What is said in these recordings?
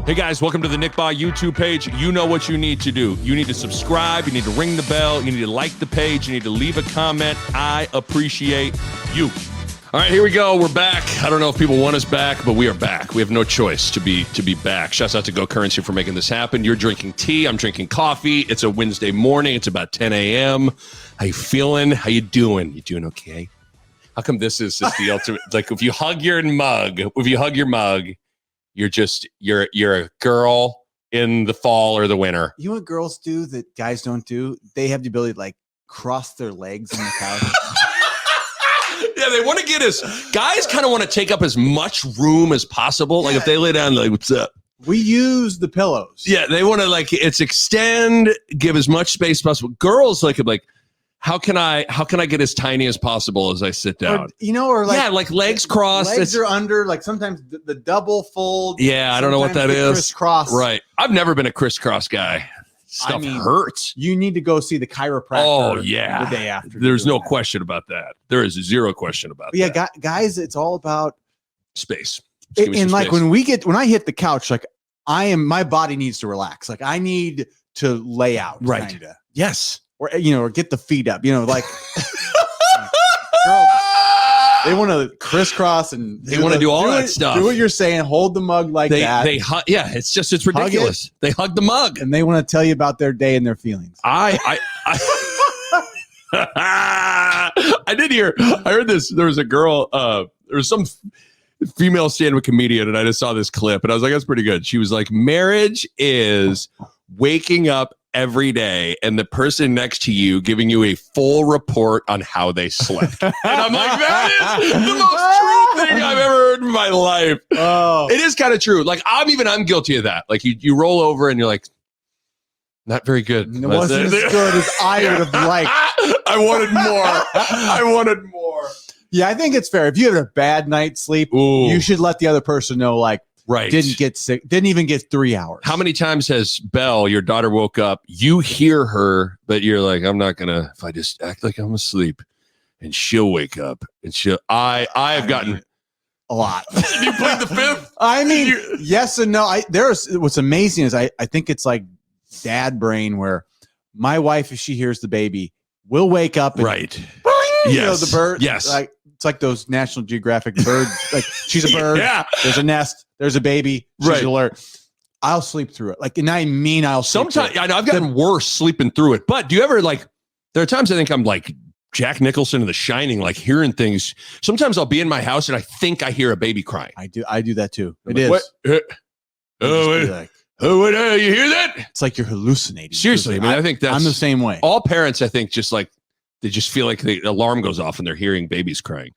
Hey guys, welcome to the Nick Bahe YouTube page. You know what you need to do. You need to subscribe, you need to ring the bell, you need to like the page, you need to leave a comment. I appreciate you. All right, here we go. We're back. I don't know if people want us back, but we are back. We have no choice to be back. Shouts out to Go Currency for making this happen. You're drinking tea. I'm drinking coffee. It's a Wednesday morning. It's about 10 a.m. How you feeling? How you doing? You doing okay? How come this is just the ultimate? Like if you hug your mug, you're a girl in the fall or the winter. You know what girls do that guys don't do? They have the ability to like cross their legs on the couch. Yeah, they want to get guys kind of want to take up as much room as possible. Yeah. Like if they lay down, like, what's up? We use the pillows. Yeah, they want to extend, give as much space as possible. Girls like how can I get as tiny as possible as I sit down? Or like legs crossed. Legs are under, like sometimes the double fold. Yeah, I don't know what that is. Crisscross. Right. I've never been a crisscross guy. Stuff hurts. You need to go see the chiropractor. Oh, yeah. The day after. There's no question about that. There is zero question about that. Yeah, guys, it's all about space. And like space. when I hit the couch, like my body needs to relax. Like I need to lay out. Right. Kinda. Yes. Or get the feet up. Like girls, they want to crisscross and they want to do all that stuff. Do what you're saying. Hold the mug like that. It's ridiculous. They hug the mug and they want to tell you about their day and their feelings. I heard this. There was a girl. There was some female stand-up comedian, and I just saw this clip, and I was like, "That's pretty good." She was like, "Marriage is waking up every day and the person next to you giving you a full report on how they slept." And I'm like, that is the most true thing I've ever heard in my life. Oh. It is kind of true. Like I'm guilty of that. Like you roll over and you're like, not very good. It wasn't as good as I would have liked. I wanted more. Yeah, I think it's fair. If you had a bad night's sleep, you should let the other person know, like, right. Didn't get sick. Didn't even get 3 hours. How many times has Belle, your daughter, woke up? You hear her, but you're like, I'm not gonna. If I just act like I'm asleep, and she'll wake up, and I've gotten a lot. You played the fifth. I mean, yes and no. What's amazing is I think it's like dad brain where my wife, if she hears the baby, will wake up. And, right. Yes. The bird. Yes. Like it's like those National Geographic birds. Like she's a bird. Yeah. There's a nest. There's a baby. She's alert. I'll sleep through it. Like, and I mean, I'll sleep sometimes. Through it. I know I've gotten worse sleeping through it. But do you ever there are times I think I'm like Jack Nicholson in The Shining, like hearing things. Sometimes I'll be in my house and I think I hear a baby crying. I do that too. It is. What? You hear that? It's like you're hallucinating. Seriously, I think I'm the same way. All parents, I think, they just feel like the alarm goes off and they're hearing babies crying.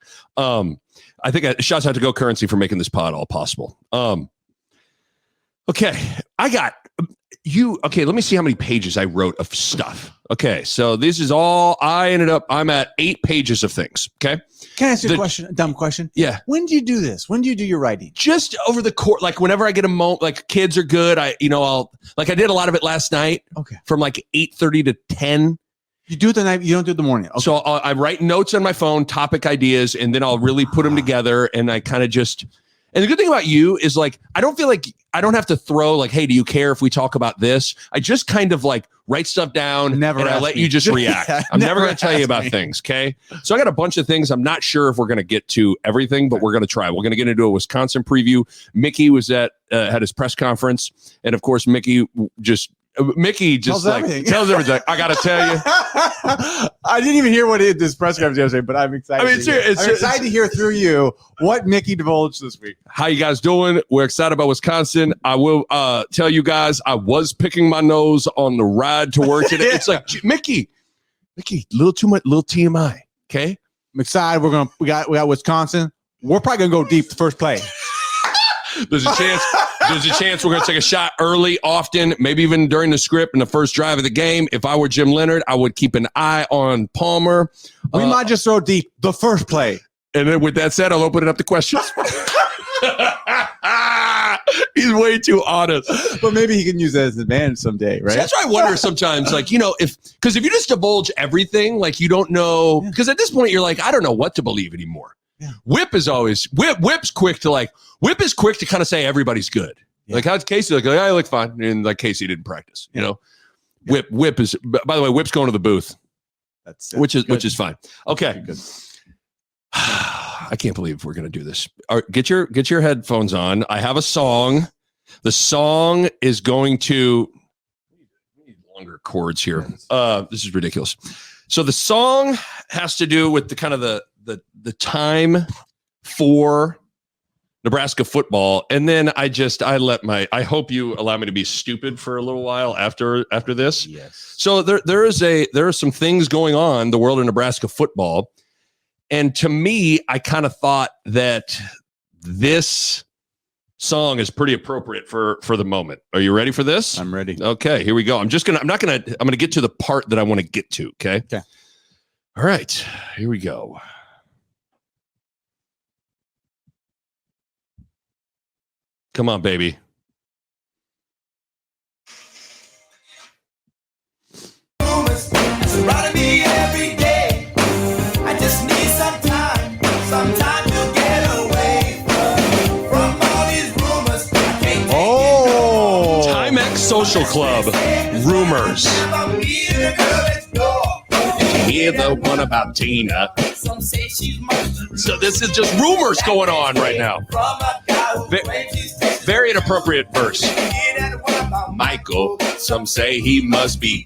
I think shouts out to Go Currency for making this pod all possible. Okay, I got you. Okay, let me see how many pages I wrote of stuff. Okay, so this is all I'm at 8 pages of things. Okay. Can I ask you a question? A dumb question? Yeah. When do you do this? When do you do your writing? Just over the course, like whenever I get a moment, like kids are good. I did a lot of it last night. Okay. From like 8:30 to 10. You do it the night. You don't do it the morning. Okay. So I write notes on my phone, topic ideas, and then I'll really put them together. And I kind of just. And the good thing about you is I don't feel like I don't have to throw hey, do you care if we talk about this? I just kind of write stuff down and I let you just react. Yeah, I'm never going to tell you about things. Okay. So I got a bunch of things. I'm not sure if we're going to get to everything, but we're going to try. We're going to get into a Wisconsin preview. Mickey was had his press conference. And of course, Mickey just tells everything. I got to tell you. I didn't even hear what this press conference yesterday, but I'm excited. I'm excited to hear through you what Mickey divulged this week. How you guys doing? We're excited about Wisconsin. I will tell you guys, I was picking my nose on the ride to work today. It's like, Mickey, little too much, little TMI. Okay. I'm excited. We got Wisconsin. We're probably going to go deep the first play. There's a chance we're going to take a shot early, often, maybe even during the script in the first drive of the game. If I were Jim Leonard, I would keep an eye on Palmer. We might just throw deep the first play. And then with that said, I'll open it up to questions. He's way too honest. But maybe he can use that as an advantage someday, right? So that's why I wonder sometimes, if you just divulge everything, you don't know, because at this point you're like, I don't know what to believe anymore. Yeah. Whip is quick to kind of say everybody's good. Yeah. Like, how's Casey? Like, I look fine. And like, Casey didn't practice, you know. Whip is, by the way, Whip's going to the booth. Which is fine. Okay. I can't believe we're going to do this. All right, get your headphones on. I have a song. The song is going to, we need longer chords here. This is ridiculous. So the song has to do with the kind of the time for Nebraska football. And then I hope you allow me to be stupid for a little while after this. Yes. So there are some things going on in the world of Nebraska football. And to me, I kind of thought that this song is pretty appropriate for the moment. Are you ready for this? I'm ready. Okay, here we go. I'm going to get to the part that I want to get to. Okay. All right, here we go. Come on, baby. Surrounding me every day. I just need some time to get away from all these rumors. Timex Social Club rumors. Hear the one about Tina. So this is just rumors going on right now. Very inappropriate verse. Michael, some say he must be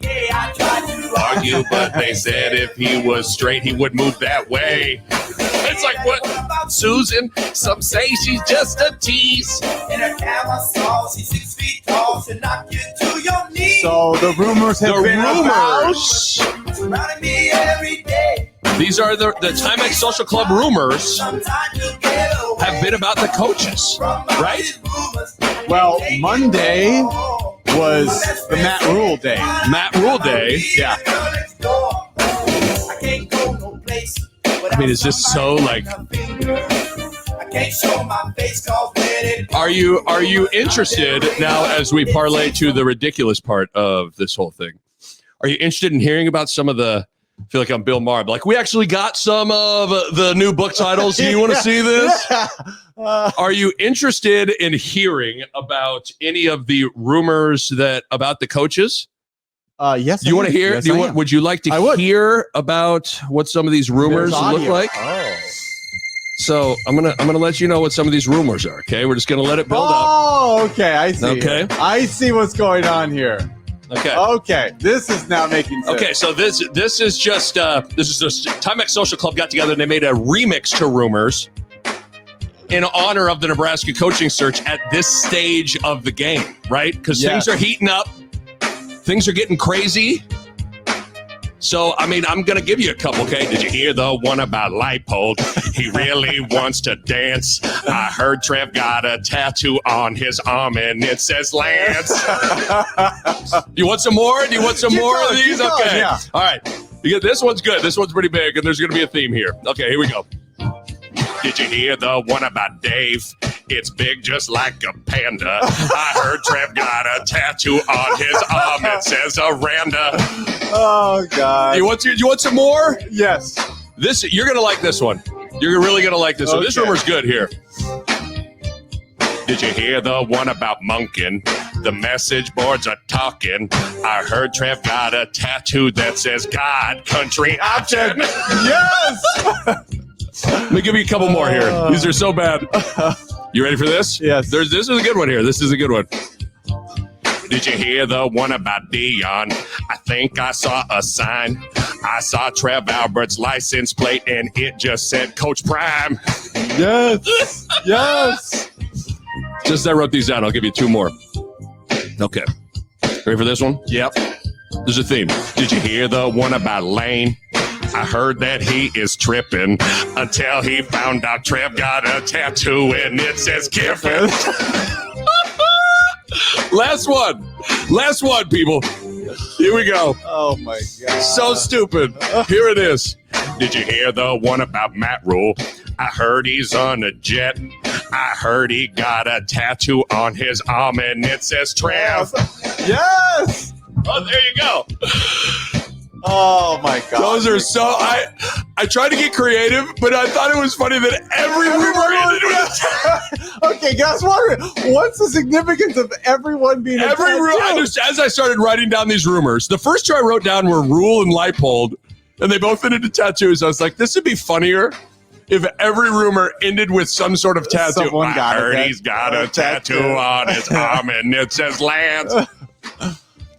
argue, but they said if he was straight, he would move that way. It's like, what? Susan, some say she's just a tease. In her camera sauce, she's 6 feet tall, she'll knock you to your knees. So the rumors have been about surrounding me every day. These are the Timex Social Club rumors have been about the coaches, right? Well, Monday was the Matt Rhule day. Matt Rhule day? Yeah. I mean, is this so like... Are you interested now as we parlay to the ridiculous part of this whole thing? Are you interested in hearing about some of the... I feel like I'm Bill Maher. Like, we actually got some of the new book titles. Do you want to see this? Are you interested in hearing about any of the rumors about the coaches? Yes. Do you want to hear? Yes, Would you like to hear about what some of these rumors look like? Oh. So I'm gonna let you know what some of these rumors are. Okay, we're just gonna let it build up. Oh, okay. I see. Okay, I see what's going on here. Okay, this is now making sense. Okay, so this is just Timex Social Club got together and they made a remix to rumors in honor of the Nebraska coaching search at this stage of the game, right? Because things are heating up, things are getting crazy. So, I mean, I'm going to give you a couple, okay? Did you hear the one about Leipold? He really wants to dance. I heard Trev got a tattoo on his arm and it says Lance. You want some more? Do you want some more of these? Okay. Yeah. All right. This one's good. This one's pretty big, and there's going to be a theme here. Okay, here we go. Did you hear the one about Dave? It's big just like a panda. I heard Trev got a tattoo on his arm that says Aranda. Oh, God. You want some more? Yes. You're going to like this one. You're really going to like this one. This rumor's good here. Did you hear the one about Monkin? The message boards are talking. I heard Trev got a tattoo that says God, country, option. Yes. Let me give you a couple more here. These are so bad. You ready for this? Yes. This is a good one here. This is a good one. Did you hear the one about Dion? I think I saw a sign. I saw Trev Albert's license plate and it just said Coach Prime. Yes. Yes. Just I wrote these down. I'll give you two more. Okay. Ready for this one? Yep. There's a theme. Did you hear the one about Lane? I heard that he is tripping until he found out Trev got a tattoo and it says Kiffin. Last one, people. Here we go. Oh, my God. So stupid. Here it is. Did you hear the one about Matt Rhule? I heard he's on a jet. I heard he got a tattoo on his arm and it says Trev. Yes. Oh, there you go. Oh, my God. Those are so... I I tried to get creative, but I thought it was funny that every rumor ended with Okay, guys, what's the significance of everyone being every rumor. As I started writing down these rumors, the first two I wrote down were Rhule and Leipold, and they both ended in tattoos. I was like, this would be funnier if every rumor ended with some sort of tattoo. Someone I heard he's got a tattoo on his arm, and it says Lance.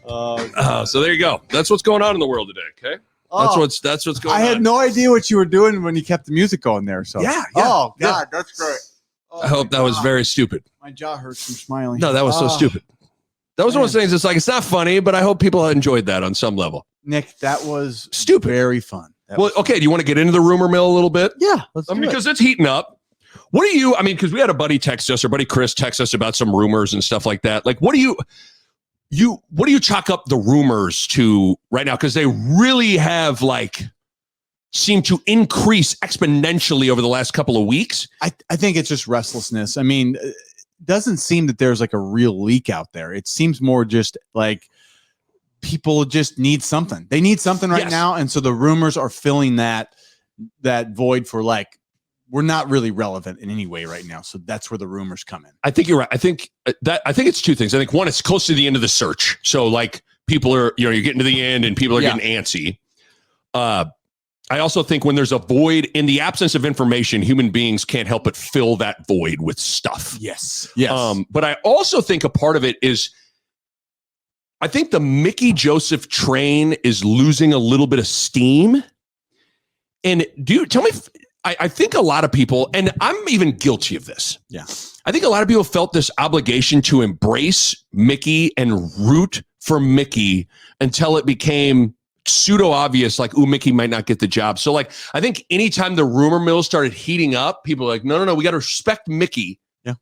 So there you go. That's what's going on in the world today. Okay, that's what's going on. I had no idea what you were doing when you kept the music going there. So yeah. Oh God, that's great. Oh, I hope that was very stupid. My jaw hurts from smiling. No, that was so stupid. That was one of those things. It's like, it's not funny, but I hope people enjoyed that on some level. Nick, that was stupid. Very fun. Okay. Do you want to get into the rumor mill a little bit? Yeah, let's do because it's heating up. What do you? Because we had a buddy text us, our buddy Chris text us about some rumors and stuff like that. Like, what do you chalk up the rumors to right now? Because they really have seem to increase exponentially over the last couple of weeks. I think it's just restlessness. It doesn't seem that there's a real leak out there. It seems more just like people just need something. They need something right now. And so the rumors are filling that void for we're not really relevant in any way right now. So that's where the rumors come in. I think you're right. I think it's two things. I think one, it's close to the end of the search. So people are, you're getting to the end and people are getting antsy. I also think when there's a void, in the absence of information, human beings can't help but fill that void with stuff. Yes. But I also think a part of it is, I think the Mickey Joseph train is losing a little bit of steam. And tell me, I think a lot of people, and I'm even guilty of this. Yeah. I think a lot of people felt this obligation to embrace Mickey and root for Mickey until it became pseudo obvious, Mickey might not get the job. So I think anytime the rumor mill started heating up, people were no, we got to respect Mickey. Yeah.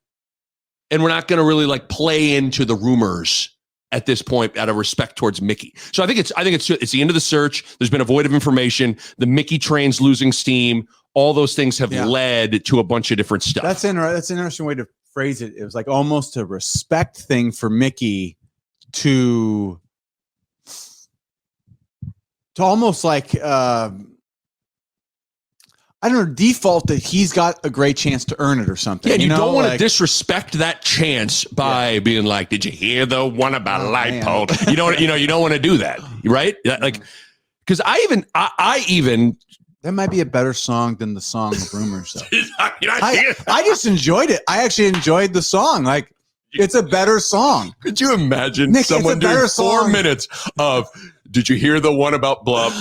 And we're not going to really play into the rumors at this point out of respect towards Mickey. So I think it's the end of the search. There's been a void of information. The Mickey train's losing steam. All those things have led to a bunch of different stuff. That's an interesting way to phrase it. It was almost a respect thing for Mickey to almost I don't know, default that he's got a great chance to earn it or something. Yeah, and you don't want to disrespect that chance by being did you hear the one about Leipold? You don't want to do that, right? Because I even that might be a better song than the song of rumors, though. I just enjoyed it. I actually enjoyed the song. It's a better song. Could you imagine someone doing 4 minutes of, did you hear the one about Blub?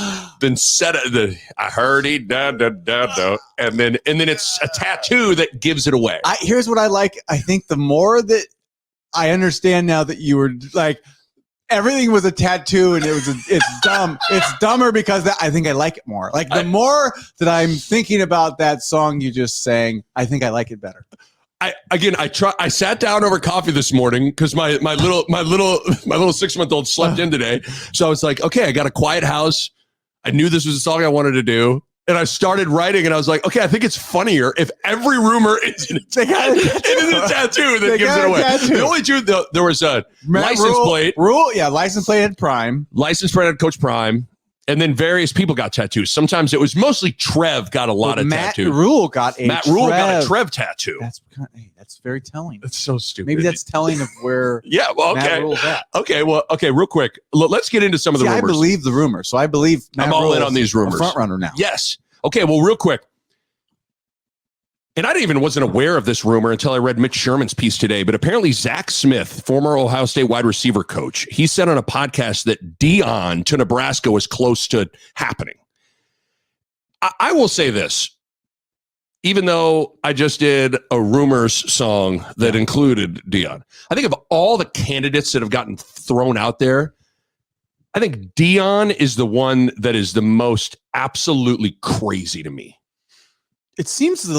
Then said it, I heard he da da da da, and then it's a tattoo that gives it away. Here's what I like. I think the more that I understand now that you were everything was a tattoo and it's dumb. It's dumber because I think I like it more. The more that I'm thinking about that song you just sang, I think I like it better. I sat down over coffee this morning because my little 6-month-old slept in today. So I was like, okay, I got a quiet house. I knew this was a song I wanted to do. And I started writing and I was like, okay, I think it's funnier if every rumor is in a tattoo that gives it away. The only two, there was a license plate. Rhule, license plate had Prime. License plate had Coach Prime. And then various people got tattoos. Sometimes it was mostly Trev got a lot of tattoos. Matt Rhule got a Trev tattoo. That's very telling. That's so stupid. Maybe that's telling of where Matt Rhule's at. Okay, real quick. Let's get into some of the rumors. I believe the rumor. So I believe I'm all in on these rumors. Front runner now. Yes. Okay, well, real quick. And I wasn't aware of this rumor until I read Mitch Sherman's piece today, but apparently Zach Smith, former Ohio State wide receiver coach, he said on a podcast that Dion to Nebraska was close to happening. I will say this, even though I just did a rumors song that included Dion, I think of all the candidates that have gotten thrown out there, I think Dion is the one that is the most absolutely crazy to me. It seems the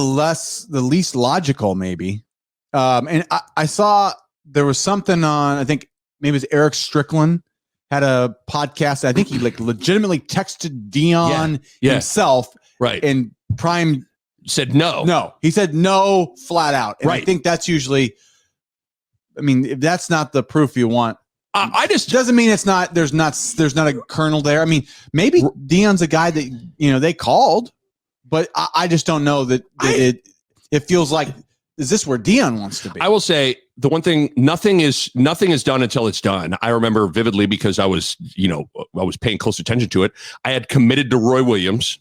least logical, maybe. And I saw there was something on, I think maybe it was Eric Strickland had a podcast. I think he legitimately texted Dion himself. Right. And Prime said no. No. He said no flat out. And right. I think that's usually, if that's not the proof you want. I just doesn't mean it's not, there's not a kernel there. Maybe Dion's a guy that, they called. but I just don't know that it feels like, is this where Dion wants to be? I will say the one thing, nothing is done until it's done. I remember vividly because I was paying close attention to it. I had committed to Roy Williams.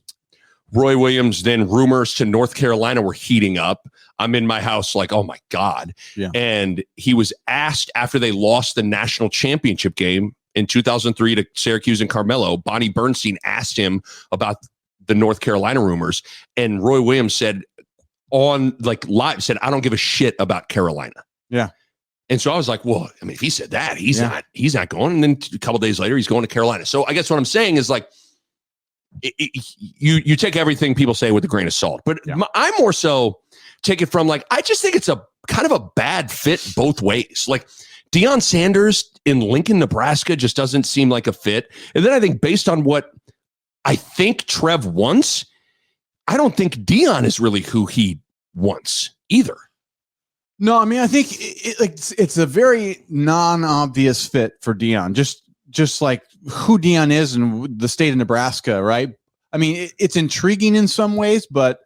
Roy Williams, then rumors to North Carolina were heating up. I'm in my house like, oh my God. Yeah. And he was asked after they lost the national championship game in 2003 to Syracuse and Carmelo. Bonnie Bernstein asked him about the North Carolina rumors. And Roy Williams said on like live, said, I don't give a shit about Carolina. Yeah. And so I was like, well, I mean, if he said that, he's not going. And then a couple days later, he's going to Carolina. So I guess what I'm saying is like, you take everything people say with a grain of salt, but I more so take it from like, I just think it's a kind of a bad fit both ways. Like Dion Sanders in Lincoln, Nebraska just doesn't seem like a fit. And then I think based on what I think Trev wants, I don't think Dion is really who he wants either. No, I mean, I think it's a very non-obvious fit for Dion. Just like who Dion is and the state of Nebraska, right? I mean, it's intriguing in some ways, but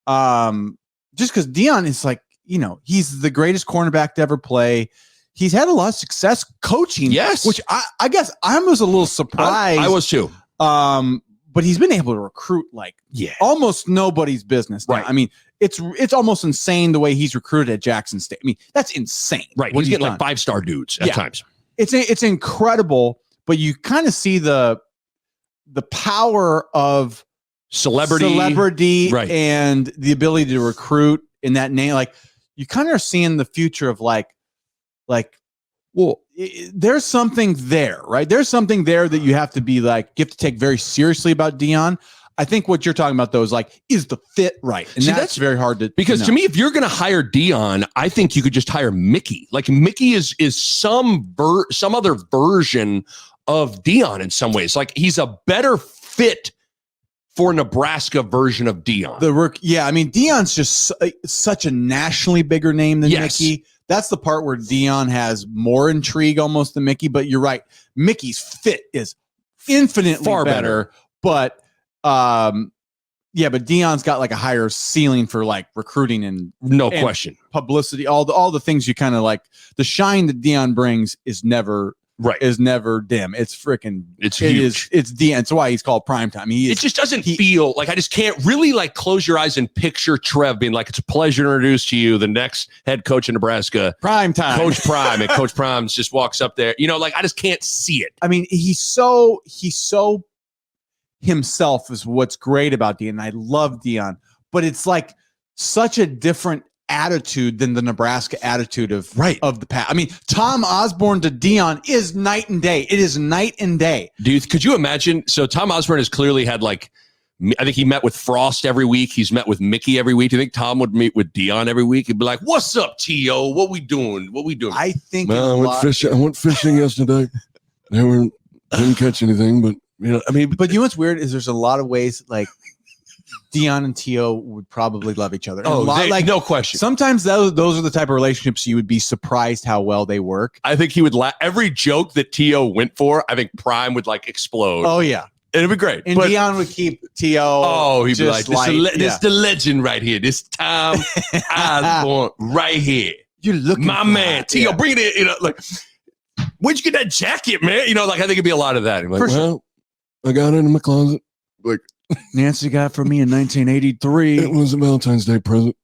just because Dion is like, he's the greatest cornerback to ever play. He's had a lot of success coaching. Yes. Which I guess I was a little surprised. I was too. But he's been able to recruit like almost nobody's business. Now. Right. I mean, it's almost insane the way he's recruited at Jackson State. I mean, that's insane. Right. He's getting like 5-star dudes at times. It's incredible. But you kind of see the power of celebrity right. and the ability to recruit in that name. Like you kind of are seeing the future of like, well, there's something there, right? There's something there that you have to be like, you have to take very seriously about Dion. I think what you're talking about though is like, is the fit right? And that's very hard to because to me, if you're going to hire Dion, I think you could just hire Mickey. Like Mickey is some other version of Dion in some ways. Like he's a better fit for Nebraska version of Dion. I mean, Dion's just such a nationally bigger name than Mickey. That's the part where Dion has more intrigue almost than Mickey, but you're right. Mickey's fit is infinitely far better. But but Dion's got like a higher ceiling for like recruiting and question publicity, all the things you kind of like. The shine that Dion brings is never dim. It's freaking. It's huge. It's Dion. That's why he's called primetime. It just doesn't feel like I just can't really like close your eyes and picture Trev being like, it's a pleasure to introduce to you the next head coach in Nebraska, primetime, Coach Prime, and Coach Prime just walks up there. Like I just can't see it. I mean, he's so himself is what's great about Dion. I love Dion, but it's like such a different attitude than the Nebraska attitude of the past. I mean, Tom Osborne to Dion is night and day. It is night and day. Dude, could you imagine? So Tom Osborne has clearly had like, I think he met with Frost every week. He's met with Mickey every week. Do you think Tom would meet with Dion every week? He'd be like, "What's up, T.O.? What we doing? I think I went fishing yesterday. Didn't catch anything, but but you know what's weird is there's a lot of ways like Dion and T.O. would probably love each other. No question. Sometimes those are the type of relationships you would be surprised how well they work. I think he would every joke that T.O. went for, I think Prime would like explode. Oh yeah. It'd be great. And Dion would keep T.O. Oh, he'd be like, this is the legend right here. This Tom Osborne right here. You're looking my man. T.O. bring it in. Like, where'd you get that jacket, man? Like I think it'd be a lot of that. Like, well, I got it in my closet. Like Nancy got for me in 1983. It was a Valentine's Day present.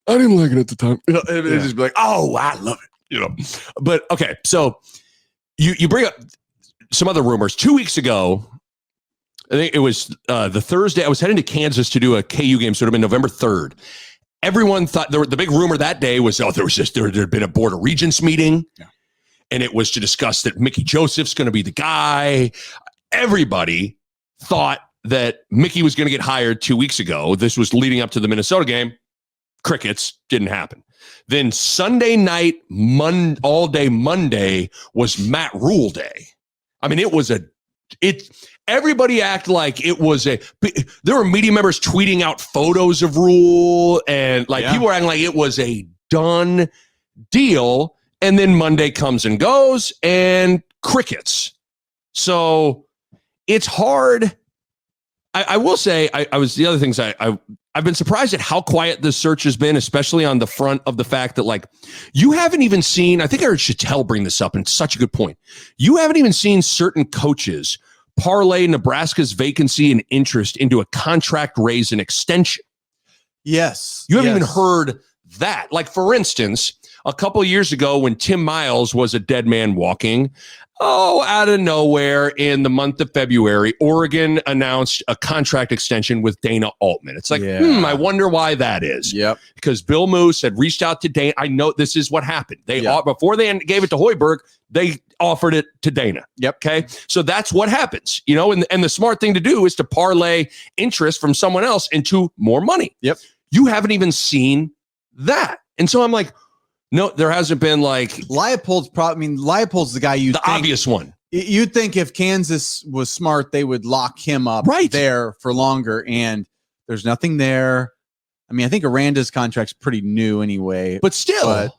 I didn't like it at the time. It'd just be like, oh, I love it. But okay, so you bring up some other rumors. 2 weeks ago, I think it was the Thursday. I was heading to Kansas to do a KU game, so it would have been November 3rd. Everyone thought the big rumor that day was, there had been a Board of Regents meeting, and it was to discuss that Mickey Joseph's going to be the guy. Everybody thought that Mickey was going to get hired 2 weeks ago. This was leading up to the Minnesota game. Crickets, didn't happen. Then Sunday night, all day Monday was Matt Rhule day. I mean, everybody acted like it was there were media members tweeting out photos of Rhule and people were acting like it was a done deal. And then Monday comes and goes and crickets. So it's hard. I will say, I was the other things I've been surprised at how quiet this search has been, especially on the front of the fact that, like, you haven't even seen, I think I heard Chattel bring this up, and it's such a good point. You haven't even seen certain coaches parlay Nebraska's vacancy and interest into a contract raise and extension. Yes. You haven't even heard that. Like, for instance, a couple of years ago when Tim Miles was a dead man walking, out of nowhere in the month of February, Oregon announced a contract extension with Dana Altman. It's like, I wonder why that is. Yep. Because Bill Moose had reached out to Dana. I know this is what happened. Before they gave it to Hoiberg, they offered it to Dana. Yep. Okay. So that's what happens, and the smart thing to do is to parlay interest from someone else into more money. Yep. You haven't even seen that. And so I'm like, no, there hasn't been like Leipold's Leipold's the guy the obvious one. You'd think if Kansas was smart, they would lock him up there for longer, and there's nothing there. I mean, I think Aranda's contract's pretty new anyway. But still,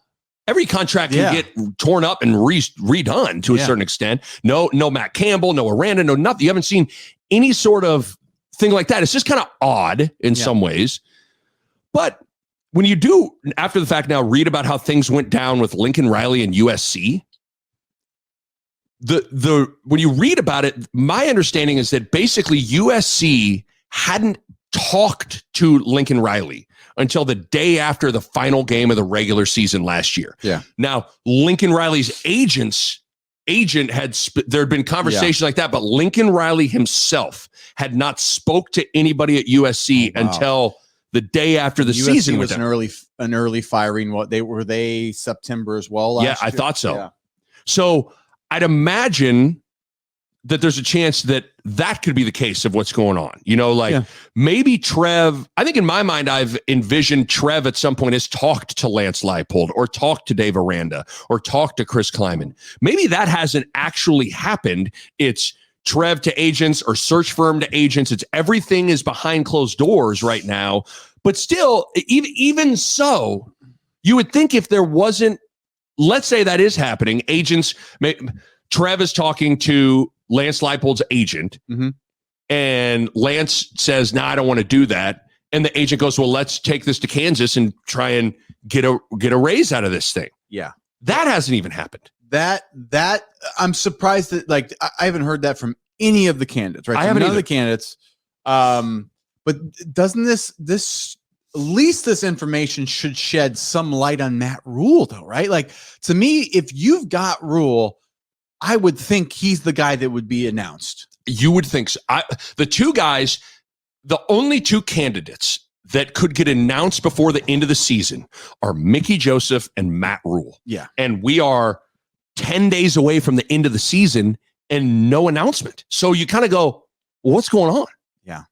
every contract can get torn up and redone to a certain extent. No Matt Campbell, no Aranda, no nothing. You haven't seen any sort of thing like that. It's just kind of odd in some ways. But when you do, after the fact now, read about how things went down with Lincoln Riley and USC, when you read about it, my understanding is that basically USC hadn't talked to Lincoln Riley until the day after the final game of the regular season last year. Yeah. Now, Lincoln Riley's agent there had been conversations like that, but Lincoln Riley himself had not spoke to anybody at USC until the day after the USC season was an early firing. What were they September as well? Yeah, I thought so. Yeah. So I'd imagine that there's a chance that could be the case of what's going on. Maybe Trev. I think in my mind, I've envisioned Trev at some point has talked to Lance Leipold or talked to Dave Aranda or talked to Chris Kleiman. Maybe that hasn't actually happened. It's Trev to agents or search firm to agents. It's everything is behind closed doors right now. But still, even so, you would think if there wasn't, let's say that is happening, Trev is talking to Lance Leipold's agent, and Lance says, I don't want to do that. And the agent goes, well, let's take this to Kansas and try and get a raise out of this thing. Yeah. That hasn't even happened. That I'm surprised that I haven't heard that from any of the candidates, right? I haven't none either. of the candidates. But doesn't this at least this information should shed some light on Matt Rhule, though, right? Like, to me, if you've got Rhule, I would think he's the guy that would be announced. You would think so. The only two candidates that could get announced before the end of the season are Mickey Joseph and Matt Rhule. Yeah. And we are 10 days away from the end of the season and no announcement. So you kind of go, well, what's going on? Yeah.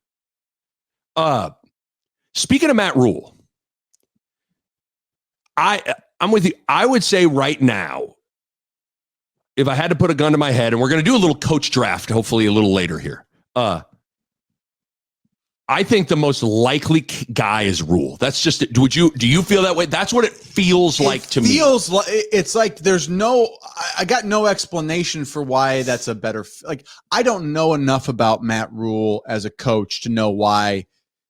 Speaking of Matt Rhule, I'm with you. I would say right now, if I had to put a gun to my head, and we're going to do a little coach draft, hopefully a little later here. I think the most likely guy is Rhule. That's just it. Do you feel that way? That's what it feels like to me. It's like I got no explanation for why that's a better, I don't know enough about Matt Rhule as a coach to know why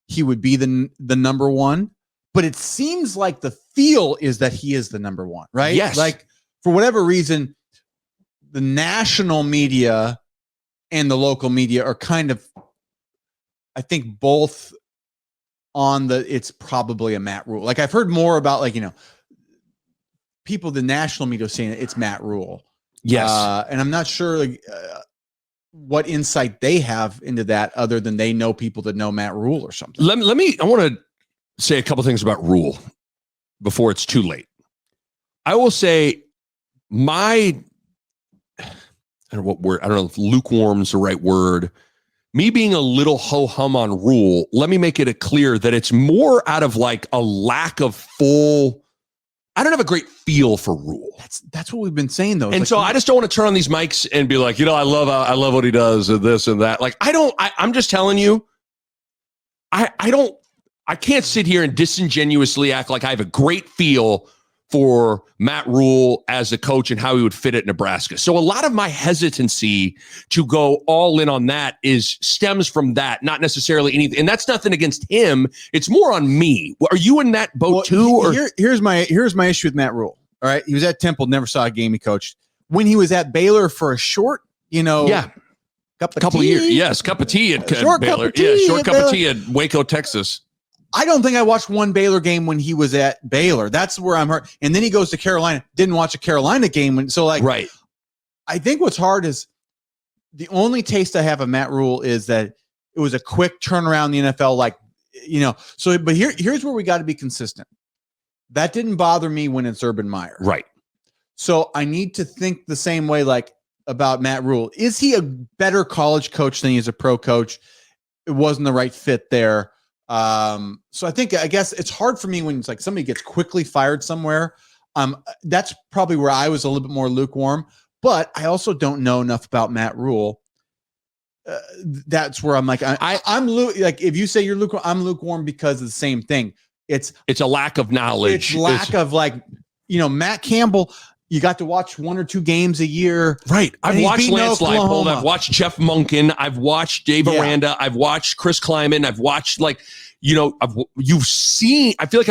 he would be the number one, but it seems like the feel is that he is the number one, right? Yes. Like, for whatever reason, the national media and the local media are kind of, I think, both on it's probably a Matt Rhule. Like, I've heard more about, people, the national media saying it's Matt Rhule. Yes. And I'm not sure what insight they have into that other than they know people that know Matt Rhule or something. I want to say a couple things about Rhule before it's too late. I will say I don't know what word, I don't know if lukewarm is the right word. Me being a little ho-hum on Rhule, let me make it clear that it's more out of a lack of I don't have a great feel for Rhule. That's what we've been saying, though. And so I just don't want to turn on these mics and be like, I love what he does and this and that. I'm just telling you, I can't sit here and disingenuously act like I have a great feel for Matt Rhule as a coach and how he would fit at Nebraska. So a lot of my hesitancy to go all in on that stems from that, not necessarily anything. And that's nothing against him. It's more on me. Are you in that boat too? Or? Here's my issue with Matt Rhule. All right. He was at Temple, never saw a game he coached. When he was at Baylor for a short, couple of years. Yes, cup of tea at short Baylor. Cup of tea short at cup Baylor. of tea at Waco, Texas. I don't think I watched one Baylor game when he was at Baylor. That's where I'm hurt. And then he goes to Carolina. Didn't watch a Carolina game. Right. I think what's hard is the only taste I have of Matt Rhule is that it was a quick turnaround in the NFL. But here's where we got to be consistent. That didn't bother me when it's Urban Meyer. Right. So I need to think the same way, about Matt Rhule. Is he a better college coach than he is a pro coach? It wasn't the right fit there. So I guess it's hard for me when it's like somebody gets quickly fired somewhere. That's probably where I was a little bit more lukewarm, but I also don't know enough about Matt Rhule. That's where I'm like, if you say you're lukewarm, I'm lukewarm because of the same thing. It's a lack of knowledge. It's lack of Matt Campbell. You got to watch 1 or 2 games a year. Right. I've watched Lance Leipold. Oklahoma. I've watched Jeff Monken. I've watched Dave Aranda. I've watched Chris Kleiman. I've watched you've seen, I feel like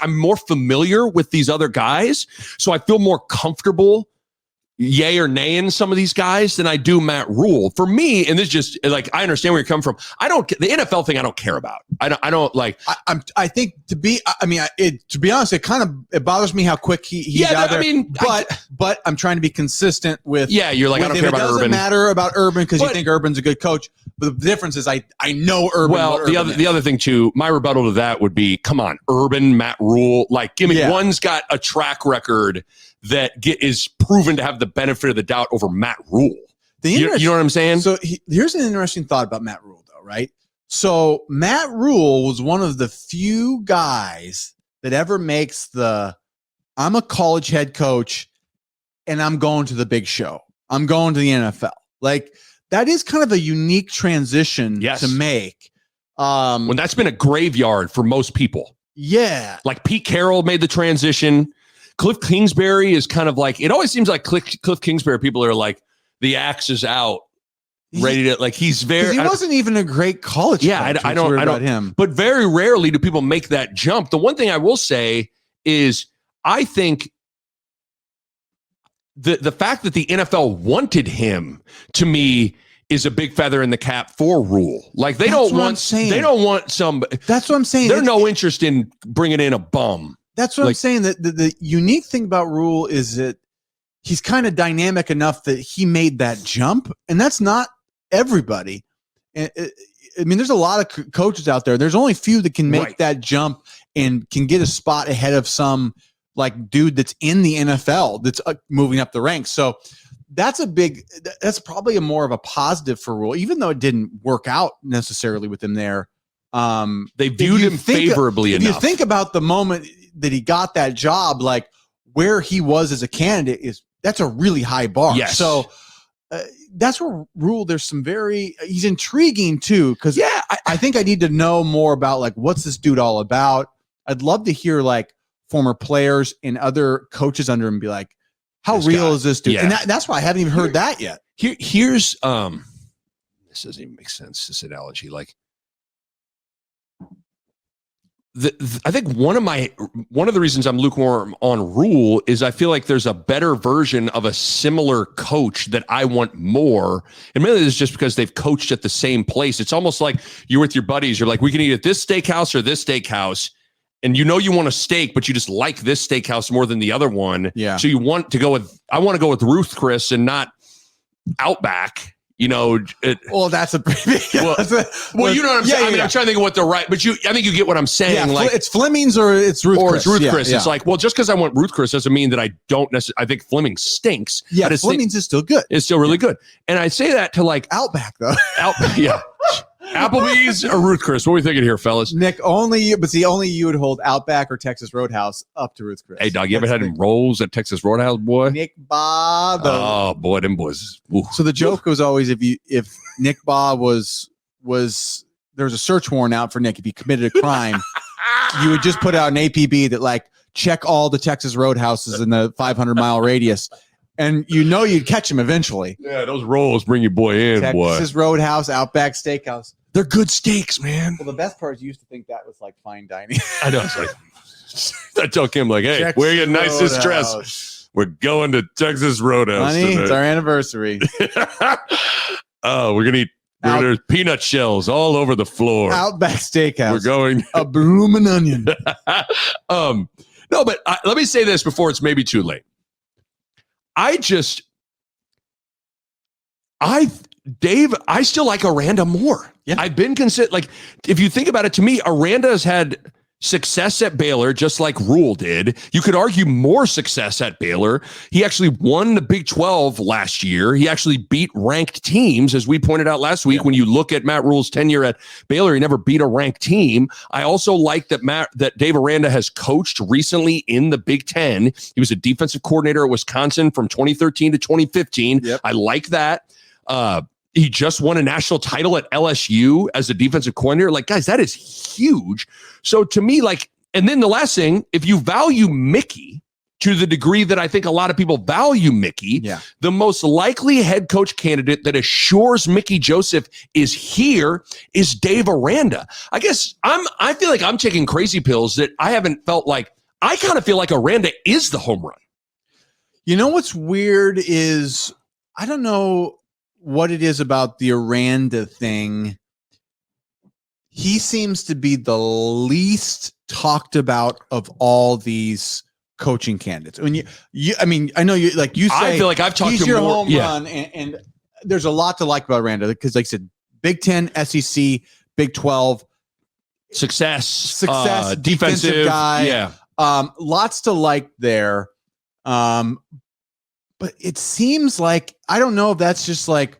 I'm more familiar with these other guys. So I feel more comfortable yay or nay in some of these guys than I do Matt Rhule. For me, and this just I understand where you're coming from. The NFL thing I don't care about. I think to be honest, it bothers me how quick he's out there. But I'm trying to be consistent with. Yeah, you're like, I don't care about Urban. It doesn't matter about Urban because you think Urban's a good coach. But the difference is I know Urban. Well, the other thing too, my rebuttal to that would be, come on, Urban, Matt Rhule, give me one's got a track record that is proven to have the benefit of the doubt over Matt Rhule. You know what I'm saying? So here's an interesting thought about Matt Rhule, though, right? So Matt Rhule was one of the few guys that ever makes I'm a college head coach and I'm going to the big show. I'm going to the NFL. That is kind of a unique transition to make. When that's been a graveyard for most people. Yeah. Pete Carroll made the transition. Cliff Kingsbury is kind of it always seems like Cliff Kingsbury people are the axe is out, ready to he's very. He wasn't even a great college. Yeah, coach, I don't him. But very rarely do people make that jump. The one thing I will say is I think the fact that the NFL wanted him, to me, is a big feather in the cap for Rhule. They don't want some. That's what I'm saying. They're no interest in bringing in a bum. That's what I'm saying. That the unique thing about Rhule is that he's kind of dynamic enough that he made that jump, and that's not everybody. There's a lot of coaches out there. There's only a few that can make that jump and can get a spot ahead of some dude that's in the NFL that's moving up the ranks. So that's probably more of a positive for Rhule, even though it didn't work out necessarily with him there. They viewed him favorably enough. If you think about the moment that he got that job, where he was as a candidate that's a really high bar. Yes. So that's where Rhule, there's some he's intriguing too. Cause I think I need to know more about what's this dude all about. I'd love to hear former players and other coaches under him be how real is this dude? Yeah. And that's why I haven't even heard that yet. Here's this doesn't even make sense, this analogy. I think one of the reasons I'm lukewarm on Rhule is I feel like there's a better version of a similar coach that I want more. And mainly it's just because they've coached at the same place. It's almost like you're with your buddies. You're we can eat at this steakhouse or this steakhouse. And you want a steak, but you just like this steakhouse more than the other one. Yeah. So you want to go with, I want to go with Ruth Chris and not Outback. That's a pretty big. You know what I'm saying. I'm trying to think of what the right, but I think you get what I'm saying. Yeah, it's Fleming's or it's Ruth Chris. It's Ruth Chris. It's just because I want Ruth Chris doesn't mean that I don't necessarily. I think Fleming stinks. Yeah, Fleming's is still good. It's still really good. And I say that to Outback though. Outback, yeah. Applebee's or Ruth Chris? What are we thinking here, fellas? Nick, only you would hold Outback or Texas Roadhouse up to Ruth Chris. Hey, dog, you ever had them rolls at Texas Roadhouse, boy? Nick Bahe. Oh, boy, them boys. Ooh. So the joke was always if Nick Bahe was there was a search warrant out for Nick, if he committed a crime, you would just put out an APB that check all the Texas roadhouses in the 500-mile radius. And you'd catch him eventually. Yeah, those rolls bring your boy in, Texas Roadhouse, Outback Steakhouse. They're good steaks, man. Well, the best part is you used to think that was like fine dining. I know. It's like, I tell Kim, like, hey, wear your nicest dress. We're going to Texas Roadhouse. Honey, it's our anniversary. Oh, we're going to eat. There's peanut shells all over the floor. Outback Steakhouse. We're going. A bloomin' onion. No, but let me say this before it's maybe too late. Dave, I still like Aranda more. Yeah. I've been like, if you think about it, to me, Aranda has had success at Baylor, just like Rhule did. You could argue more success at Baylor. He actually won the Big 12 last year. He actually beat ranked teams, as we pointed out last week. When you look at Matt Rhule's tenure at Baylor, he never beat a ranked team. I also like that Dave Aranda has coached recently in the Big 10. He was a defensive coordinator at Wisconsin from 2013 to 2015. Yep. I like that. He just won a national title at LSU as a defensive coordinator. Like, guys, that is huge. So to me, like, and then the last thing, if you value Mickey to the degree that I think a lot of people value Mickey, the most likely head coach candidate that assures Mickey Joseph is here is Dave Aranda. I guess I feel like I'm taking crazy pills that I haven't felt like. I kind of feel like Aranda is the home run. You know what's weird is, I don't know what it is about the Aranda thing. He seems to be the least talked about of all these coaching candidates. When I mean, I know you say, I feel like I've talked he's to your more, home run, and there's a lot to like about Aranda because, like I said, Big 10, SEC, Big 12, success, defensive guy, lots to like there. But it seems like, I don't know if that's just like,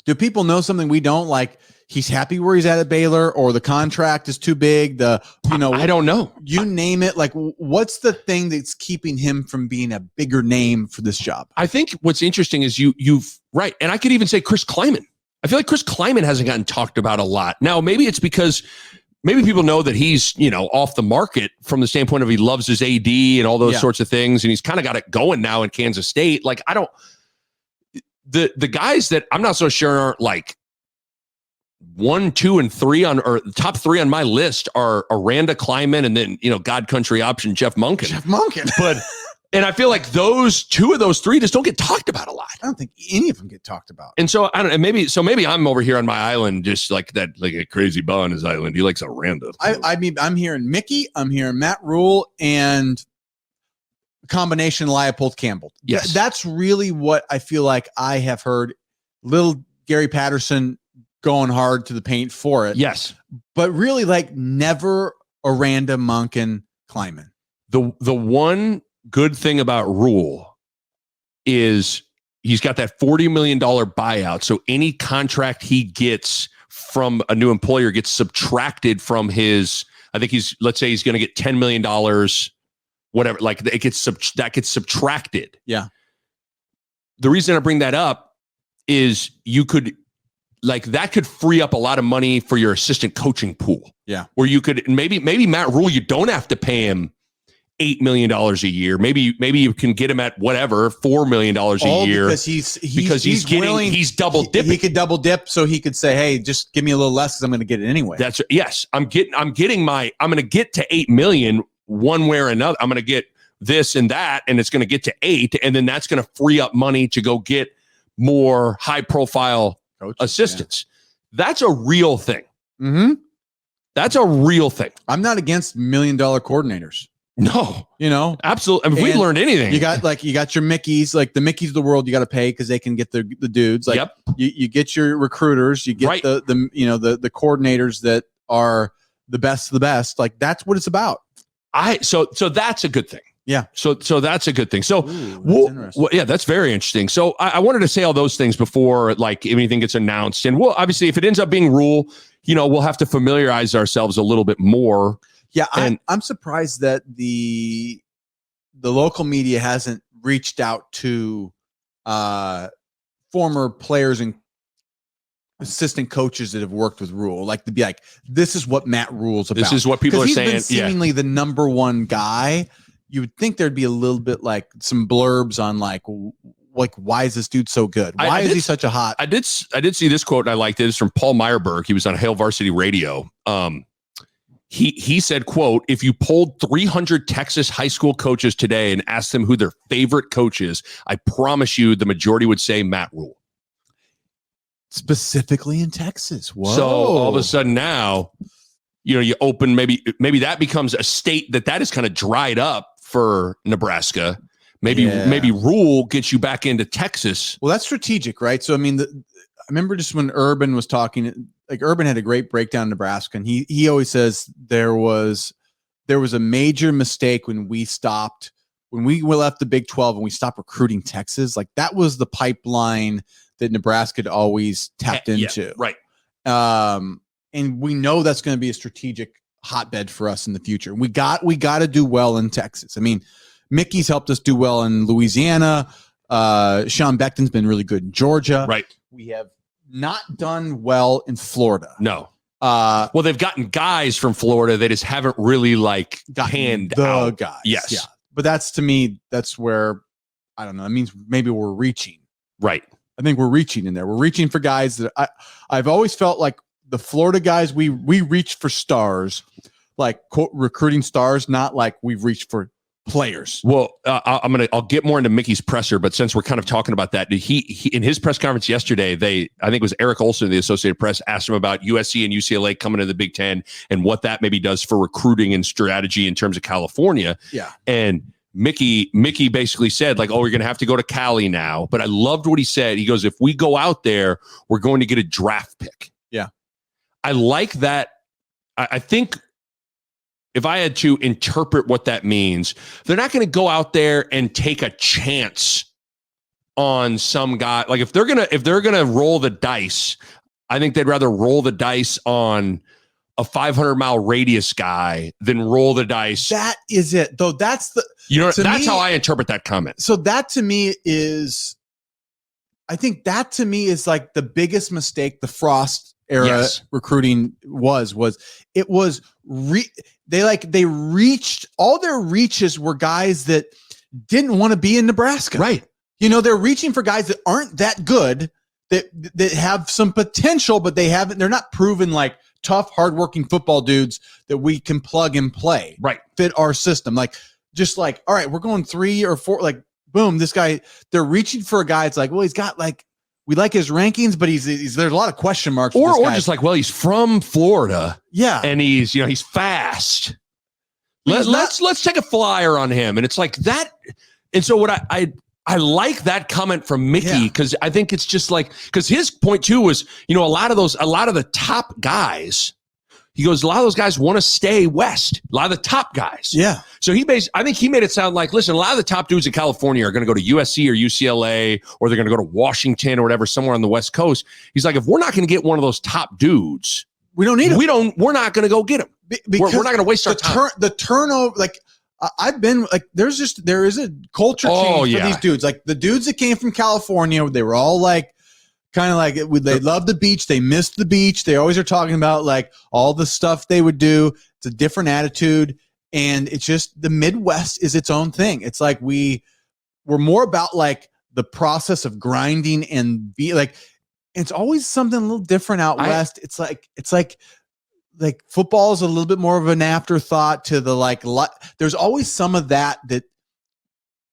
do people know something we don't? Like, he's happy where he's at Baylor, or the contract is too big. I don't know. You name it. Like, what's the thing that's keeping him from being a bigger name for this job? I think what's interesting is you've right. And I could even say Chris Kleiman. I feel like Chris Kleiman hasn't gotten talked about a lot. Now, maybe it's because maybe people know that he's, off the market from the standpoint of he loves his AD and all those sorts of things. And he's kind of got it going now in Kansas State. Like, the guys that I'm not so sure aren't like 1, 2, and 3 or top 3 on my list are Aranda, Kleiman, and then, God Country option, Jeff Monken. And I feel like 2 of those 3 just don't get talked about a lot. I don't think any of them get talked about. And so maybe I'm over here on my island, just like that, like a crazy Bahe on his island. He likes Aranda. I mean, I'm hearing Mickey, I'm hearing Matt Rhule, and combination Leopold Campbell. Yes. That's really what I feel like I have heard. Little Gary Patterson going hard to the paint for it. Yes. But really, like, never Aranda, Monken, Kleiman. The one good thing about Rhule is he's got that $40 million buyout. So any contract he gets from a new employer gets subtracted from his, I think let's say he's going to get $10 million, whatever, like that gets subtracted. Yeah. The reason I bring that up is that could free up a lot of money for your assistant coaching pool. Yeah. Where you could, maybe Matt Rhule, you don't have to pay him $8 million a year. Maybe you can get him at whatever, $4 million a year. Because he's double dipping. He could double dip, so he could say, "Hey, just give me a little less because I'm going to get it anyway." I'm going to get to $8 million one way or another. I'm going to get this and that, and it's going to get to 8, and then that's going to free up money to go get more high profile assistants. Yeah. That's a real thing. Mm-hmm. That's a real thing. I'm not against $1 million coordinators. No, absolutely. I mean, if we learned anything, you got your Mickeys, like the Mickeys of the world. You got to pay because they can get the dudes. Like, you get your recruiters, you get the coordinators that are the best of the best. Like, that's what it's about. So that's a good thing. Yeah. So that's a good thing. So, that's very interesting. So I wanted to say all those things before, like, anything gets announced. And obviously, if it ends up being Rhule, we'll have to familiarize ourselves a little bit more. Yeah. I'm surprised that the local media hasn't reached out to former players and assistant coaches that have worked with Rhule, like to be like, this is what Matt Rhule's about. This is what people are he's saying. Been seemingly the number one guy. You would think there'd be a little bit like some blurbs on like why is this dude so good? Why is he such a hot? I did see this quote and I liked it. It's from Paul Meyerberg. He was on Hail Varsity Radio. He said, quote, if you polled 300 Texas high school coaches today and asked them who their favorite coach is, I promise you the majority would say Matt Rhule. Specifically in Texas. Whoa. So all of a sudden now, you open, maybe that becomes a state that is kind of dried up for Nebraska. Maybe Rhule gets you back into Texas. Well, that's strategic, right? So, I mean, I remember just when Urban was talking, like Urban had a great breakdown in Nebraska, and he always says there was a major mistake when we left the Big 12 and we stopped recruiting Texas. Like that was the pipeline that Nebraska had always tapped into. Right. And we know that's going to be a strategic hotbed for us in the future. We got to do well in Texas. I mean, Mickey's helped us do well in Louisiana. Sean Beckton's been really good in Georgia. Right. We have not done well in Florida. No. Well, they've gotten guys from Florida. They just haven't really panned out. Guys. Yes. Yeah. But that's, to me, that's where, I don't know. It means maybe we're reaching. Right. I think we're reaching in there. We're reaching for guys that I've always felt like the Florida guys, we reach for stars, like quote recruiting stars, not like we've reached for players. Well, I'll get more into Mickey's presser, but since we're kind of talking about that, he in his press conference yesterday, I think it was Eric Olson of the Associated Press asked him about USC and UCLA coming to the Big Ten and what that maybe does for recruiting and strategy in terms of California. Yeah. And Mickey basically said we're going to have to go to Cali now. But I loved what he said. He goes, if we go out there, we're going to get a draft pick. Yeah. I like that. I think if I had to interpret what that means, they're not going to go out there and take a chance on some guy. Like if they're gonna roll the dice, I think they'd rather roll the dice on a 500-mile radius guy than roll the dice. That is it, though. That's how I interpret that comment. So that to me is, I think that to me is like the biggest mistake the Frost era recruiting was it was they reached, all their reaches were guys that didn't want to be in Nebraska. Right. They're reaching for guys that aren't that good, that have some potential, but they're not proven like tough, hardworking football dudes that we can plug and play. Right. Fit our system. All right, we're going 3 or 4, boom, this guy, they're reaching for a guy. It's like, well, he's got we like his rankings, but there's a lot of question marks. Or just he's from Florida. Yeah. And he's fast. Let's take a flyer on him. And it's like that. And so what I like that comment from Mickey, because I think it's just because his point too was, a lot of the top guys, he goes, a lot of those guys want to stay West, a lot of the top guys. Yeah. So I think he made it sound like, listen, a lot of the top dudes in California are going to go to USC or UCLA, or they're going to go to Washington or whatever, somewhere on the West Coast. He's like, if we're not going to get one of those top dudes, we don't need him. We're not going to go get him. We're not going to waste our time. The turnover, I've been there is a culture change for these dudes. Like the dudes that came from California, they were all they love the beach. They missed the beach. They always are talking about all the stuff they would do. It's a different attitude. And it's just the Midwest is its own thing. It's like we're more about the process of grinding and it's always something a little different out West. It's like football is a little bit more of an afterthought to the there's always some of that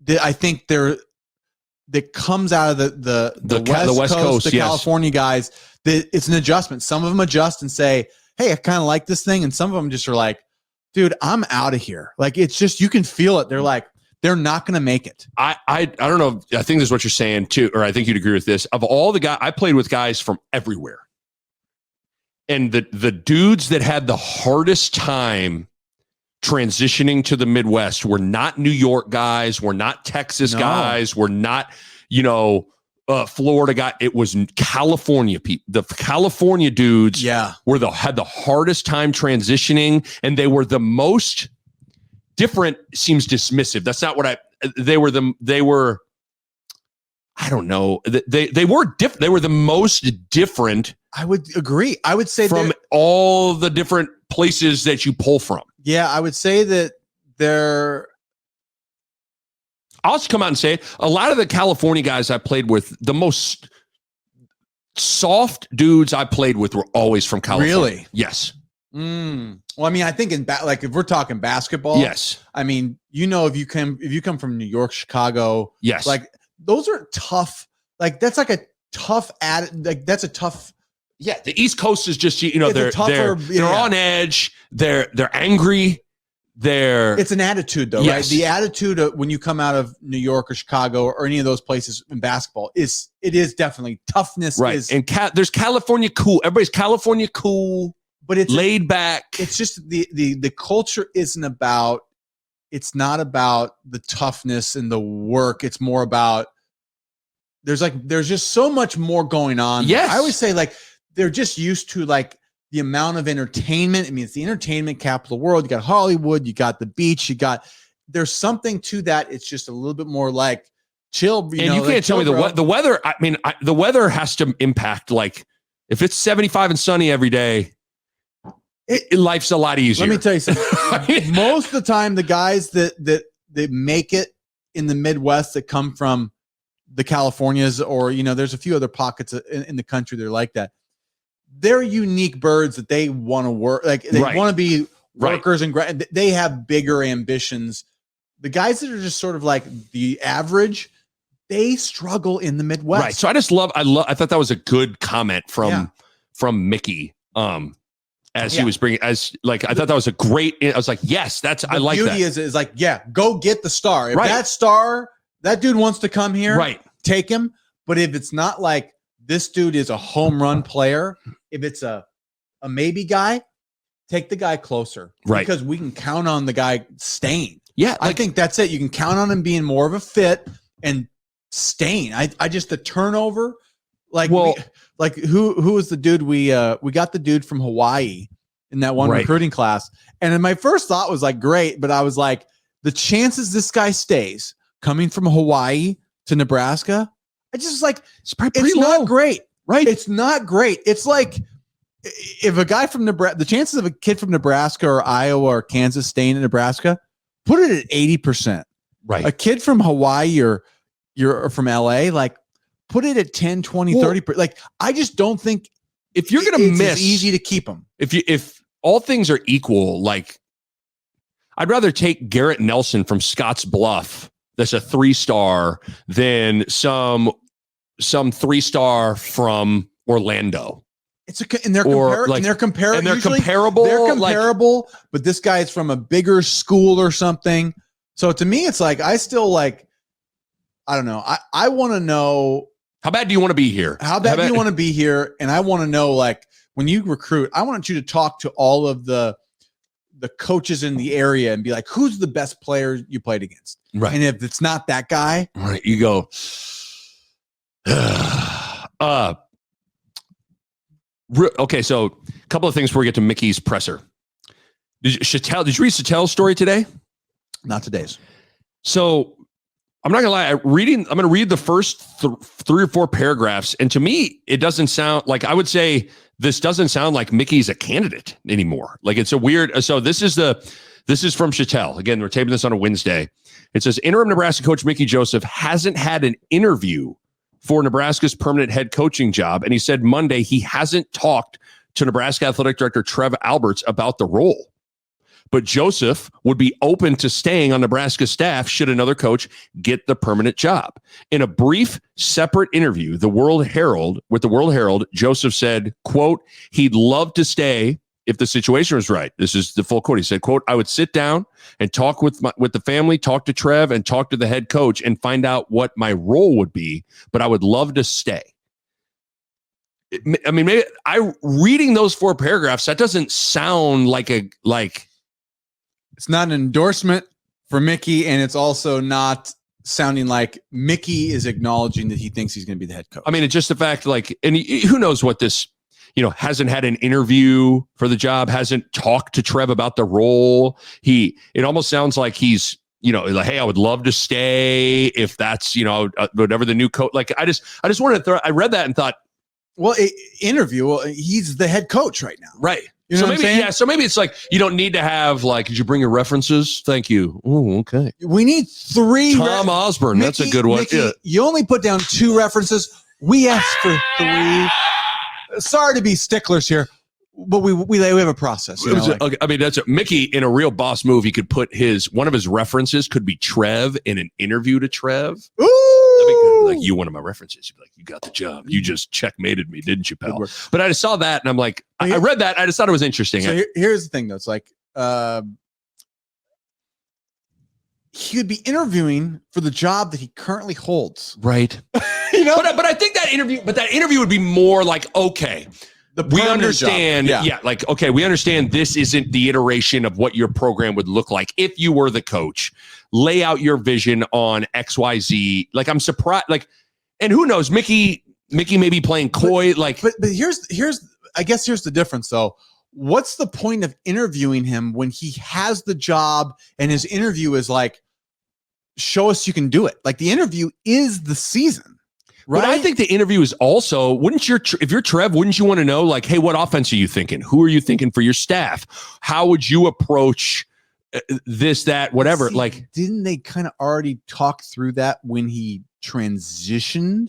I think that comes out of the West Coast, the California guys. That it's an adjustment. Some of them adjust and say, hey, I kind of like this thing. And some of them just are like, dude, I'm out of here. It's just, you can feel it. They're they're not going to make it. I don't know. I think this is what you're saying too, or I think you'd agree with this. Of all the guys, I played with guys from everywhere. And the dudes that had the hardest time transitioning to the Midwest were not New York guys, were not Texas guys, were not, Florida guy. It was California people. The California dudes had the hardest time transitioning, and they were the most different. Seems dismissive. That's not what they were I don't know. They were different. They were the most different. I would agree. I would say from all the different places that you pull from. Yeah, I would say that they're. I'll just come out and say it. A lot of the California guys I played with, the most soft dudes I played with were always from California. Really? Yes. Well, I mean, I think like if we're talking basketball, yes. I mean, if you come from New York, Chicago, yes, like those are tough. Like that's like a tough like that's a tough. Yeah, the East Coast is just they're on edge. They're angry. It's an attitude though, yes. right? The attitude of when you come out of New York or Chicago or any of those places in basketball it is definitely toughness. Right, and there's California cool. Everybody's California cool. But it's laid back. It's just the culture isn't about. It's not about the toughness and the work. It's more about there's just so much more going on. Yes, I always say like they're just used to like the amount of entertainment. I mean, it's the entertainment capital of the world. You got Hollywood. You got the beach. There's something to that. It's just a little bit more like chill. You can't tell me the weather. I mean, the weather has to impact. Like if it's 75 and sunny every day. Life's a lot easier. Let me tell you something. Most of the time, the guys that make it in the Midwest that come from the Californias or, there's a few other pockets in the country that are like that. They're unique birds that they want to work. Like they want to be workers and they have bigger ambitions. The guys that are just sort of like the average, they struggle in the Midwest. Right. So I thought that was a good comment from Mickey. As he was bringing, I thought that was a great. I was like, yes, I like that. The beauty is like, yeah, go get the star. If that dude wants to come here, right? Take him. But if it's not like this dude is a home run player, if it's a maybe guy, take the guy closer, right? Because we can count on the guy staying. Yeah, I think that's it. You can count on him being more of a fit and staying. I just the turnover, who was the dude we got the dude from Hawaii in that one recruiting class. And then my first thought was like, great. But I was like, the chances this guy stays coming from Hawaii to Nebraska, I just was like, it's not great, right? It's not great. It's like if a guy from Nebraska, the chances of a kid from Nebraska or Iowa or Kansas staying in Nebraska, put it at 80%. Right. A kid from Hawaii or from LA, like, put it at 10, 20, 30%. Like, I just don't think if you're going to miss, it's easy to keep them. If all things are equal, like I'd rather take Garrett Nelson from Scotts Bluff. That's a 3-star than some 3-star from Orlando. They're comparable. They're comparable, but this guy is from a bigger school or something. So to me, it's like, I still like, I don't know. I want to know. How bad do you want to be here? How bad do you want to be here? And I want to know, like, when you recruit, I want you to talk to all of the coaches in the area and be like, who's the best player you played against? Right. And if it's not that guy, right, you go. Okay, so a couple of things before we get to Mickey's presser. Did you read Chattel's story today? Not today's. So I'm not gonna lie. I'm gonna read the first 3 or 4 paragraphs, and to me, it doesn't sound like, I would say this doesn't sound like Mickey's a candidate anymore. Like, it's a weird. So this is from Chattel. Again, we're taping this on a Wednesday. It says interim Nebraska coach Mickey Joseph hasn't had an interview for Nebraska's permanent head coaching job, and he said Monday he hasn't talked to Nebraska athletic director Trev Alberts about the role. But Joseph would be open to staying on Nebraska's staff should another coach get the permanent job. In a brief, separate interview, with the World Herald, Joseph said, quote, he'd love to stay if the situation was right. This is the full quote. He said, quote, I would sit down and talk with the family, talk to Trev, and talk to the head coach and find out what my role would be, but I would love to stay. I mean, maybe reading those 4 paragraphs, that doesn't sound like it's not an endorsement for Mickey, and it's also not sounding like Mickey is acknowledging that he thinks he's going to be the head coach. I mean, it's just the fact, like, and who knows what this, hasn't had an interview for the job, hasn't talked to Trev about the role. It almost sounds like he's like, hey, I would love to stay if that's, whatever the new coach. Like, I just wanted to I read that and thought, well, he's the head coach right now. Right. You know so what maybe, I'm saying? yeah. So maybe it's like, you don't need to have like, did you bring your references? Thank you. Oh, okay. We need 3. Tom Osborne. That's a good one. Mickey, Yeah. you only put down 2 references. We asked for 3. Sorry to be sticklers here, but we have a process. Okay, I mean, that's Mickey in a real boss move. He could put one of his references could be Trev in an interview to Trev. Ooh. That'd be good. Like, you one of my references. You'd be like, you got the job. You just checkmated me, didn't you, pal? But I just saw that and I'm like, I read that. I just thought it was interesting. So here's the thing, though. It's like he would be interviewing for the job that he currently holds. Right. But I think that interview would be more like, okay, we understand. Yeah. Like, okay, we understand this isn't the iteration of what your program would look like if you were the coach. Lay out your vision on XYZ. Like, I'm surprised. Like, and who knows, Mickey may be playing coy. But here's I guess here's the difference though. What's the point of interviewing him when he has the job and his interview is like, show us you can do it? Like, the interview is the season. Right. But I think the interview is also, if you're Trev, wouldn't you want to know, like, hey, what offense are you thinking? Who are you thinking for your staff? How would you approach this, that, whatever? Didn't they kind of already talk through that when he transitioned?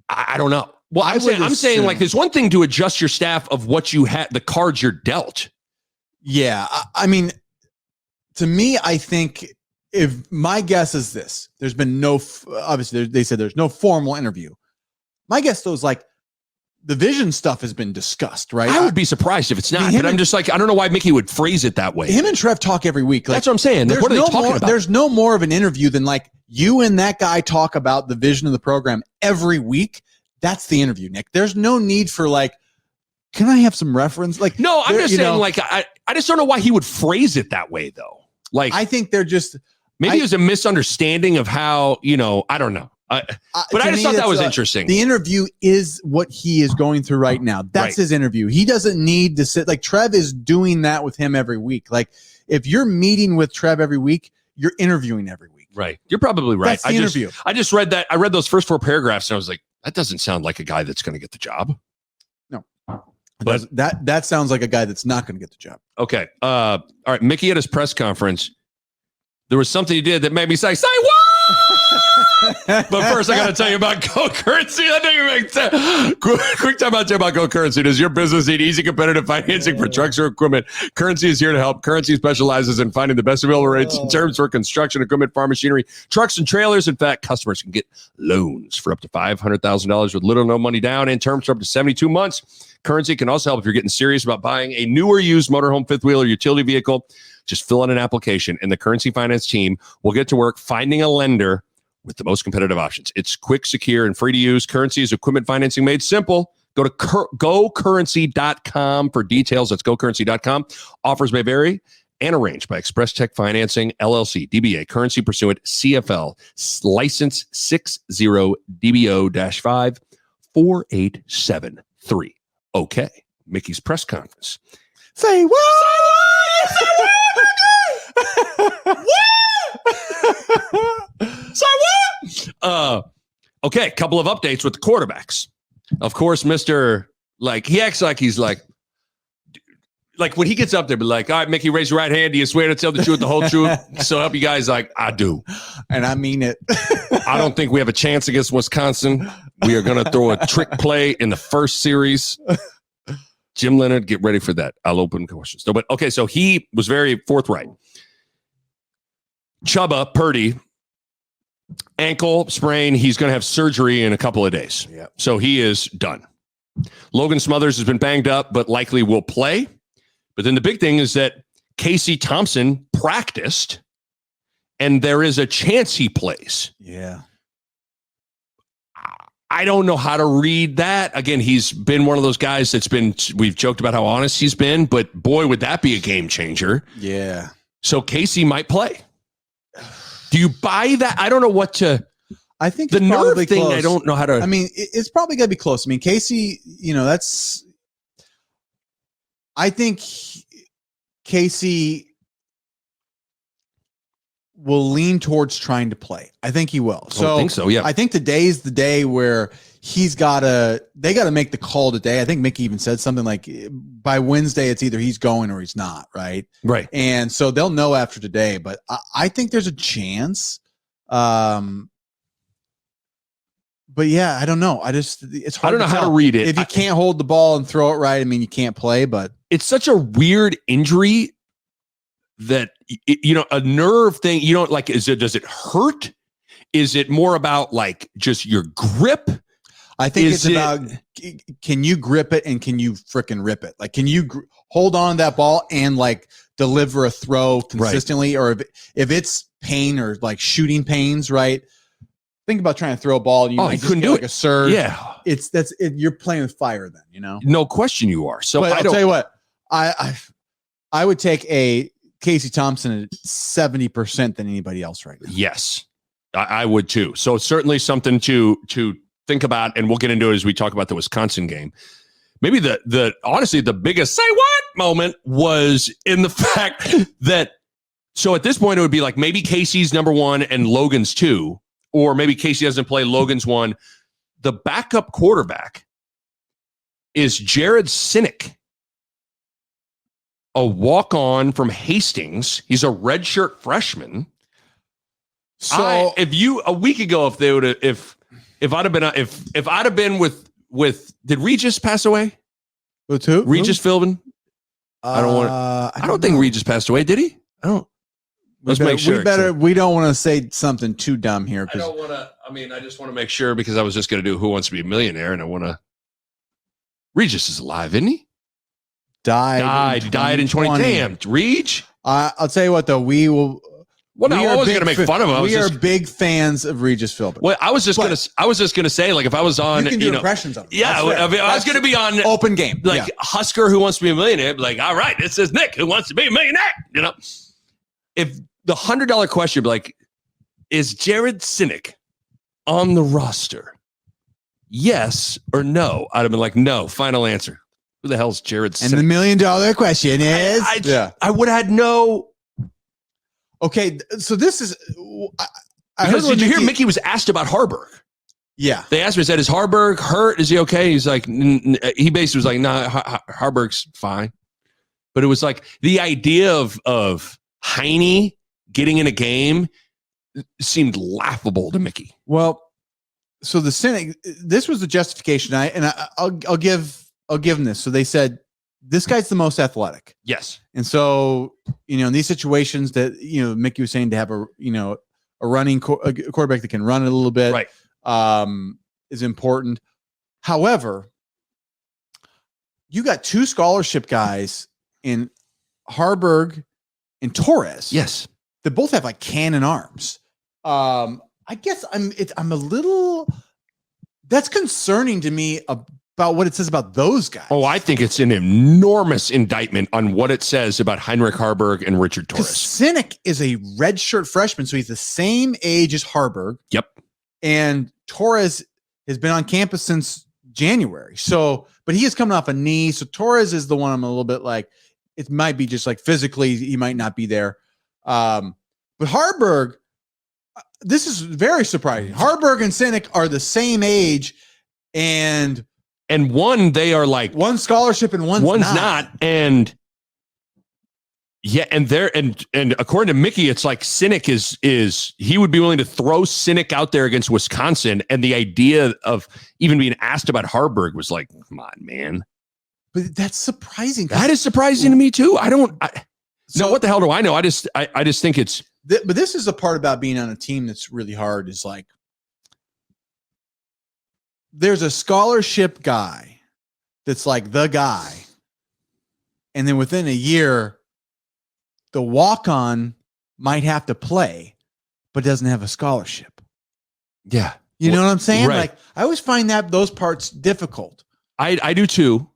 I don't know. Well, I'm saying like, there's one thing to adjust your staff of what you had, the cards you're dealt. Yeah. I mean, to me, I think if my guess is this, there's been obviously they said there's no formal interview. My guess though is like the vision stuff has been discussed, right? I would be surprised if it's not, but I'm just like, I don't know why Mickey would phrase it that way. Him and Trev talk every week. Like, that's what I'm saying. What are they talking about? There's no more of an interview than like you and that guy talk about the vision of the program every week. That's the interview, Nick. There's no need for like, can I have some reference? Like, no, I'm just saying like, I just don't know why he would phrase it that way though. Like, I think they're just, maybe it was a misunderstanding of how, I don't know. But I just thought that was interesting. The interview is what he is going through right now. That's his interview. He doesn't need to sit. Like, Trev is doing that with him every week. Like, if you're meeting with Trev every week, you're interviewing every week. Right. You're probably right. That's the interview. I just read that. I read those first 4 paragraphs and I was like, that doesn't sound like a guy that's going to get the job. No. But that sounds like a guy that's not going to get the job. Okay. All right. Mickey at his press conference, there was something he did that made me say what? But first, I got to tell you about Go Currency. That didn't make sense. Quick time out to about Go Currency. Does your business need easy, competitive financing for trucks or equipment? Currency is here to help. Currency specializes in finding the best available rates and terms for construction equipment, farm machinery, trucks, and trailers. In fact, customers can get loans for up to $500,000 with little or no money down and terms for up to 72 months. Currency can also help if you're getting serious about buying a new or used motorhome, fifth wheel, or utility vehicle. Just fill out an application, and the Currency Finance team will get to work finding a lender with the most competitive options. It's quick, secure, and free to use. Currency is equipment financing made simple. Go to gocurrency.com for details. That's gocurrency.com. Offers may vary and arranged by Express Tech Financing, LLC, DBA, Currency Pursuant, CFL, license 60DBO-54873. Okay. Mickey's press conference. Say what? Okay, couple of updates with the quarterbacks. Of course, he acts like he's like when he gets up there, be like, all right, Mickey, raise your right hand. Do you swear to tell the truth, the whole truth? So help you guys. Like, I do. And I mean it. I don't think we have a chance against Wisconsin. We are going to throw a trick play in the first series. Jim Leonard, get ready for that. I'll open questions. No, but okay, so he was very forthright. Chubba Purdy, ankle sprain. He's going to have surgery in a couple of days. Yeah. So he is done. Logan Smothers has been banged up, but likely will play. But then the big thing is that Casey Thompson practiced, and there is a chance he plays. Yeah. I don't know how to read that. Again, he's been one of those guys we've joked about how honest he's been, but boy, would that be a game changer. Yeah. So Casey might play. Do you buy that? I don't know what to. I think the nerve thing, close. I don't know how to. I mean, it's probably going to be close. I mean, Casey, I think Casey will lean towards trying to play. I think he will. I think so. Yeah. I think today's the day where they got to make the call today. I think Mickey even said something like by Wednesday, it's either he's going or he's not. Right. Right. And so they'll know after today, but I think there's a chance. But yeah, I don't know. It's hard. I don't know how to read it. If you can't hold the ball and throw it right, I mean, you can't play, but it's such a weird injury that, a nerve thing, does it hurt? Is it more about like just your grip? I think it's about, can you grip it and can you fricking rip it? Like, can you hold on to that ball and like deliver a throw consistently? Right. Or if it's pain or like shooting pains, right? Think about trying to throw a ball and you couldn't do like a surge. Yeah. You're playing with fire then, No question you are. So I'll tell you what, I would take a Casey Thompson at 70% than anybody else right now. Yes, I would too. So certainly something to think about, and we'll get into it as we talk about the Wisconsin game. Maybe the honestly the biggest say what moment was in the fact that, so at this point it would be like maybe Casey's number 1 and Logan's 2, or maybe Casey doesn't play, Logan's 1. The backup quarterback is Jared Sinek, a walk-on from Hastings. He's a redshirt freshman. So a week ago, if I'd have been with did Regis pass away? With who? Regis Philbin? I don't think Regis passed away, did he? I don't. Let's make sure. We don't want to say something too dumb here. I don't want to. I just want to make sure, because I was just going to do Who Wants to Be a Millionaire, and I want to. Regis is alive, isn't he? Died in 2020. Damn, Reg. I'll tell you what, though, we will. Well, no, I wasn't going to make fun of him. We are big fans of Regis Philbin. Well, I was just going to say, like, if I was on, you can do impressions of him. Yeah, I was going to be on open game, like Husker Who Wants to Be a Millionaire. Like, all right, this is Nick Who Wants to Be a Millionaire. If the $100 question, like, is Jared Sinek on the roster? Yes or no? I'd have been like, no. Final answer. Who the hell's Jared Sinek? And the $1 million question is, I would have had no. Okay, so this is. Did you hear Mickey was asked about Harburg? Yeah, they asked me. Said, "Is Harburg hurt? Is he okay?" He's like, he basically was like, "Nah, Harburg's fine." But it was like the idea of Heine getting in a game seemed laughable to Mickey. Well, so the Senate, this was the justification. I'll give them this. So they said, this guy's the most athletic. Yes. And so, in these situations that, Mickey was saying, to have a running a quarterback that can run it a little bit, right, is important. However, you got 2 scholarship guys in Harburg and Torres. Yes. That both have like cannon arms. I guess I'm a little, that's concerning to me about what it says about those guys. Oh, I think it's an enormous indictment on what it says about Heinrich Harburg and Richard Torres. Sinek is a redshirt freshman, so he's the same age as Harburg. Yep. And Torres has been on campus since January. So, but he is coming off a knee. So Torres is the one I'm a little bit like, it might be just like physically, he might not be there. But Harburg, this is very surprising. Harburg and Sinek are the same age, and one, they are like one scholarship and one's not. And yeah, and they're and according to Mickey, it's like Sinek is he would be willing to throw Sinek out there against Wisconsin, and the idea of even being asked about Harburg was like, come on, man. But that's surprising. That is surprising to me too. So what the hell do I know? I just think it's. But this is the part about being on a team that's really hard, is like, there's a scholarship guy that's like the guy. And then within a year, the walk-on might have to play, but doesn't have a scholarship. Yeah. You know what I'm saying? Right. Like, I always find those parts difficult. I do too.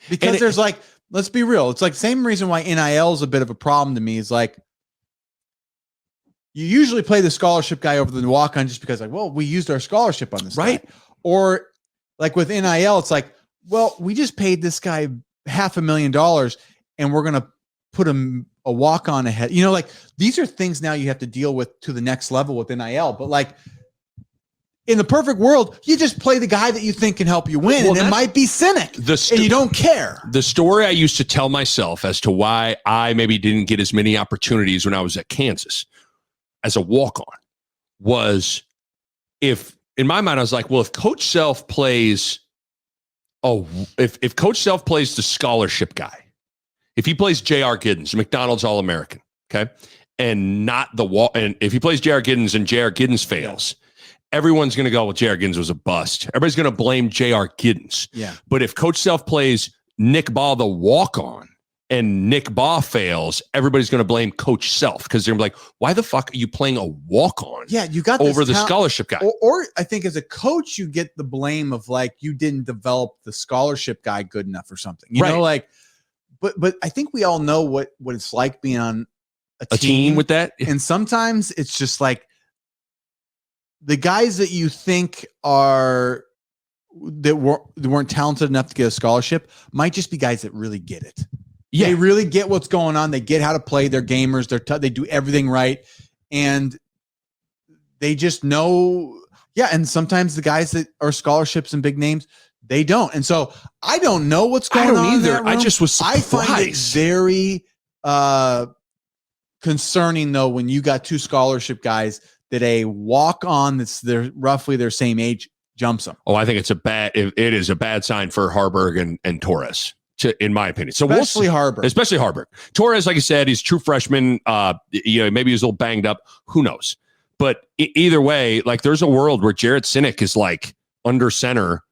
Because there's like, let's be real. It's like the same reason why NIL is a bit of a problem to me, is like, you usually play the scholarship guy over the walk-on just because, like, well, we used our scholarship on this right guy. Or like with NIL, it's like, well, we just paid this guy $500,000 and we're going to put a walk-on ahead. You know, like these are things now you have to deal with to the next level with NIL. But like in the perfect world, you just play the guy that you think can help you win, and it might be cynic, and you don't care. The story I used to tell myself as to why I maybe didn't get as many opportunities when I was at Kansas as a walk-on was if in my mind I was like, well, if Coach Self plays, if Coach Self plays the scholarship guy, if he plays J.R. Giddens, McDonald's All-American, okay, and not and if he plays J.R. Giddens and J.R. Giddens fails. Yeah. Everyone's going to go, well, J.R. Giddens was a bust. Everybody's going to blame J.R. Giddens. Yeah. But if Coach Self plays Nick Bahe, the walk-on, and Nick Bahe fails, everybody's going to blame Coach Self because they're like, why the fuck are you playing a walk-on? Yeah, you got over the scholarship guy. Or I think as a coach, you get the blame of like you didn't develop the scholarship guy good enough or something. You know, like, but I think we all know what it's like being on a team with that. And sometimes it's just like, the guys that you think weren't talented enough to get a scholarship might just be guys that really get it. Yeah. They really get what's going on. They get how to play. They're gamers. They do everything right. And they just know. Yeah. And sometimes the guys that are scholarships and big names, they don't. And so I don't know what's going on either. I just was surprised. I find it very concerning though, when you got two scholarship guys that a walk-on that's roughly their same age jumps them. Oh, I think it is a bad sign for Harburg and Torres, in my opinion. So especially Harburg. Torres, like I said, he's a true freshman. Maybe he's a little banged up. Who knows? But either way, like there's a world where Jarrett Sinek is like under center.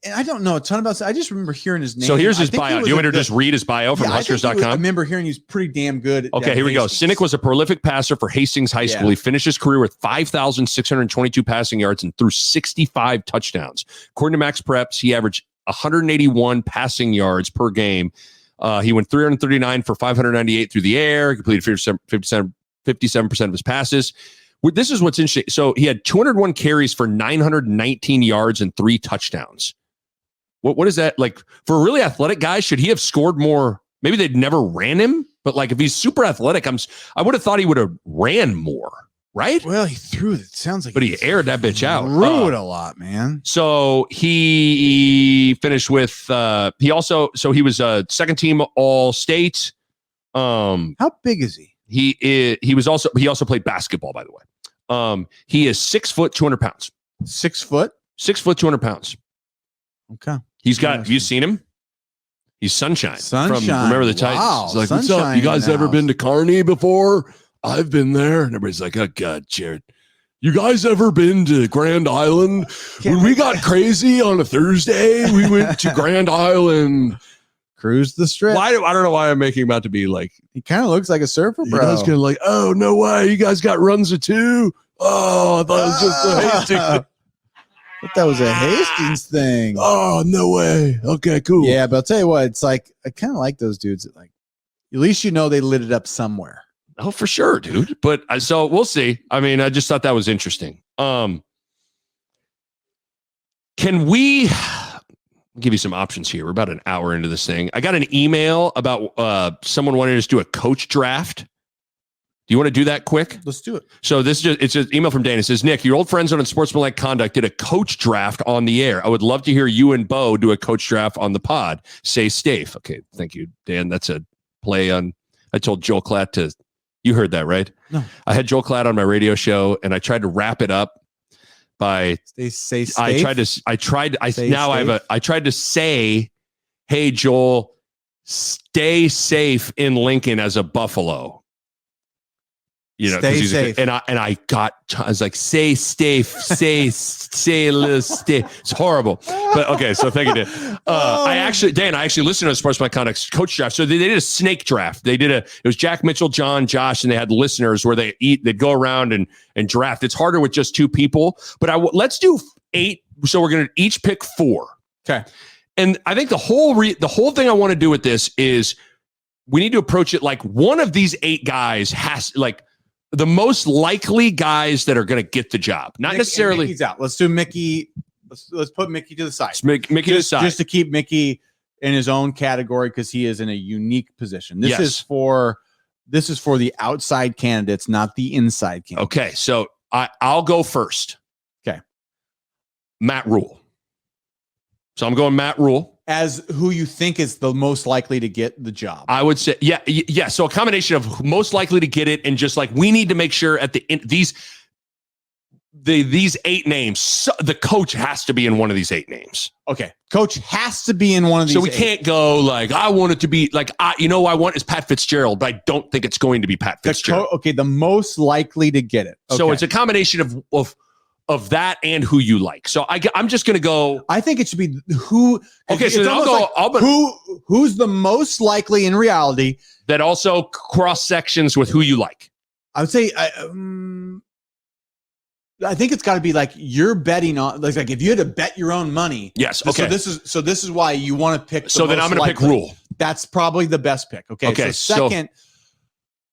And I don't know a ton about. I just remember hearing his name. So here's his bio. Do you want me to just read his bio from huskers.com? I remember hearing he's pretty damn good. Okay, here we go. Sinek was a prolific passer for Hastings High School. He finished his career with 5,622 passing yards and threw 65 touchdowns. According to Max Preps, he averaged 181 passing yards per game. He went 339 for 598 through the air. Completed 57% of his passes. This is what's interesting. So he had 201 carries for 919 yards and 3 touchdowns. What is that like for a really athletic guy? Should he have scored more? Maybe they'd never ran him, but like if he's super athletic, I would have thought he would have ran more, right? Well, he threw it. Sounds like, but he aired that bitch out. Threw it a lot, man. So he finished with. He was a second team All State. How big is he? He also played basketball, by the way. He is 6 foot, 200 pounds. 6 foot? 6 foot, 200 pounds. Okay. Have you seen him? He's Sunshine. From Remember the Titans. Wow. He's like, what's up? You guys ever been to Kearney before? I've been there. And everybody's like, oh God, Jared. You guys ever been to Grand Island? When we got crazy on a Thursday, we went to Grand Island. Cruise the strip. I don't know why I'm making him out to be like. He kind of looks like a surfer, bro. You guys gonna like, oh no way, you guys got runs of 2. Oh, I thought it was just a Hastings. But that was a Hastings thing. Oh no way. Okay, cool. Yeah, but I'll tell you what, it's like I kind of like those dudes that like. At least you know they lit it up somewhere. Oh, for sure, dude. But so we'll see. I mean, I just thought that was interesting. Can we? I'll give you some options here. We're about an hour into this thing. I got an email about someone wanting us to do a coach draft. Do you want to do that quick? Let's do it. So it's an email from Dan. It says, Nick, your old friends on Unsportsmanlike Conduct did a coach draft on the air. I would love to hear you and Bo do a coach draft on the pod. Say safe. Okay, thank you, Dan. That's a play on. I told Joel Klatt to. You heard that, right? No. I had Joel Klatt on my radio show, and I tried to wrap it up by say safe. I tried to say, hey Joel, stay safe in Lincoln as a Buffalo. You know, stay safe. And I was like, say safe, stay. It's horrible. But okay, so thank you, Dan. I actually listened to the Sportsman Conduct coach draft. So they did a snake draft. It was Jack Mitchell, John, Josh, and they had listeners where they'd go around and draft. It's harder with just 2 people, but let's do 8. So we're going to each pick 4. Okay. And I think the whole thing I want to do with this is we need to approach it like one of these 8 guys has like the most likely guys that are going to get the job. Not necessarily. Mickey's out. Let's do Mickey. Let's put Mickey to the side. Mickey to the side. Just to keep Mickey in his own category because he is in a unique position. This Yes. is for the outside candidates, not the inside candidates. Okay, so I'll go first. Okay. Matt Rhule. So I'm going Matt Rhule. As who you think is the most likely to get the job. I would say, yeah. So a combination of most likely to get it and just like we need to make sure at the end, these 8 names, so the coach has to be in one of these 8 names. Okay. Coach has to be in one of these. So we 8. can't go like, I want it to be like, I want is Pat Fitzgerald, but I don't think it's going to be Pat Fitzgerald. The most likely to get it. Okay. So it's a combination of that and who you like. So I'm just going to go. I think it should be who. Okay, so then I'll go. Who's the most likely in reality that also cross sections with who you like. I would say I think it's got to be like you're betting on like if you had to bet your own money. Yes. Okay. So this is why you want to pick. So then I'm going to pick Rhule. That's probably the best pick. Okay. Okay. So second,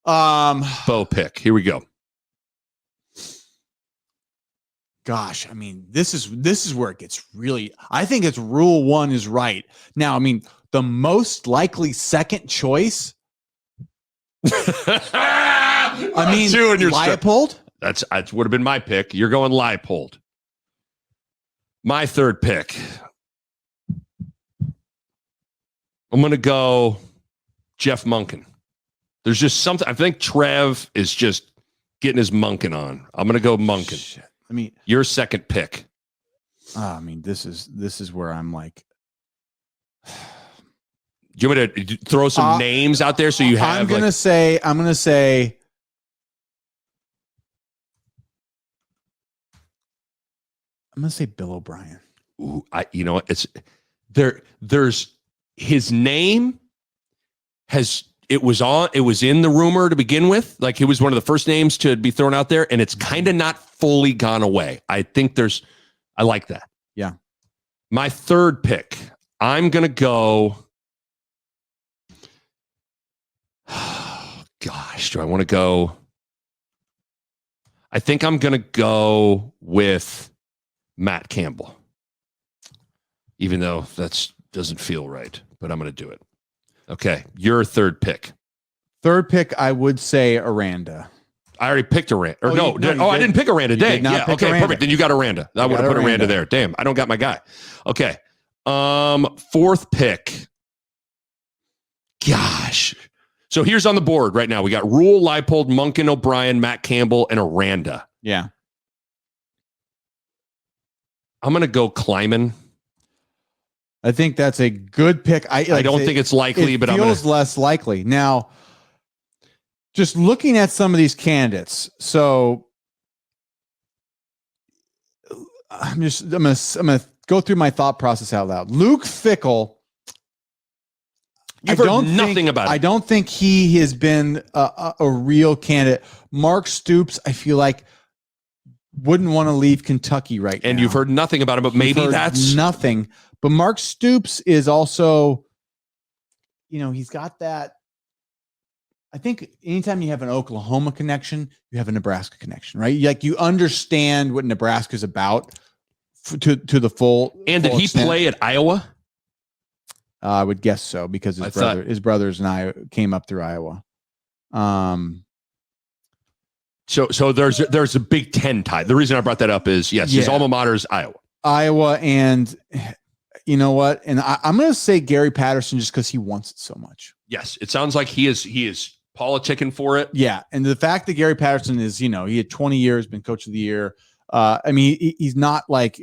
Bo pick. Here we go. Gosh, I mean, this is where it gets really. I think it's Rule 1 is right. Now, I mean, the most likely second choice. I mean, Leipold. That would have been my pick. You're going Leipold. My third pick. I'm going to go Jeff Monken. There's just something. I think Trev is just getting his Monken on. I'm going to go Monken. Shit. I mean, your second pick. I mean, this is where I'm like. Do you want me to throw some names out there so you have? I'm gonna say Bill O'Brien. Ooh, you know what? It's there. There's his name has. It was in the rumor to begin with. Like it was one of the first names to be thrown out there, and it's kind of not fully gone away. I think I like that. Yeah. My third pick, I'm going to go. Gosh, do I want to go? I think I'm going to go with Matt Campbell, even though that doesn't feel right, but I'm going to do it. Okay, your third pick. Third pick, I would say Aranda. I already picked Aranda. I didn't pick Aranda. Dang. Yeah. Okay. Aranda. Perfect. Then you got Aranda. I would have put Aranda there. Damn. I don't got my guy. Okay. Fourth pick. Gosh. So here's on the board right now. We got Rhule, Leipold, Monken, O'Brien, Matt Campbell, and Aranda. Yeah. I'm going to go Kleiman. I think that's a good pick. I don't think it's likely, but it feels less likely. Now, just looking at some of these candidates, so I'm gonna go through my thought process out loud. Luke Fickell. You've heard nothing about him. I don't think he has been a real candidate. Mark Stoops, I feel like wouldn't want to leave Kentucky right now. And you've heard nothing about him, but maybe that's nothing. But Mark Stoops is also, he's got that. I think anytime you have an Oklahoma connection, you have a Nebraska connection, right? Like you understand what Nebraska is about to the full. And did he play at Iowa? I would guess so because his brothers and I came up through Iowa. So there's a Big Ten tie. The reason I brought that up is his alma mater is Iowa, and you know what? And I'm going to say Gary Patterson just because he wants it so much. Yes, it sounds like he is politicking for it. Yeah, and the fact that Gary Patterson is, he had 20 years, been coach of the year. I mean, he's not like,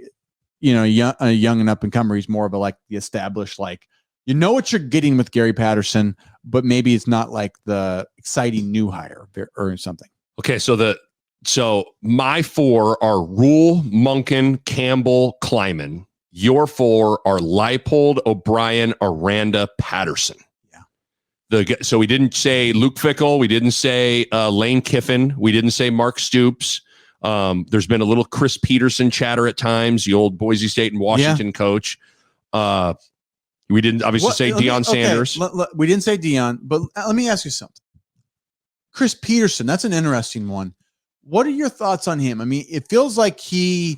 a young and up and comer. He's more of the established, what you're getting with Gary Patterson, but maybe it's not like the exciting new hire or something. Okay, so my 4 are Rhule, Monken, Campbell, Kleiman. Your 4 are Leipold, O'Brien, Aranda, Patterson. So we didn't say Luke Fickell. We didn't say Lane Kiffin. We didn't say Mark Stoops. There's been a little Chris Peterson chatter at times, the old Boise State and Washington coach. We didn't obviously say Dion Sanders. We didn't say Dion, but let me ask you something. Chris Peterson, that's an interesting one. What are your thoughts on him? I mean, it feels like the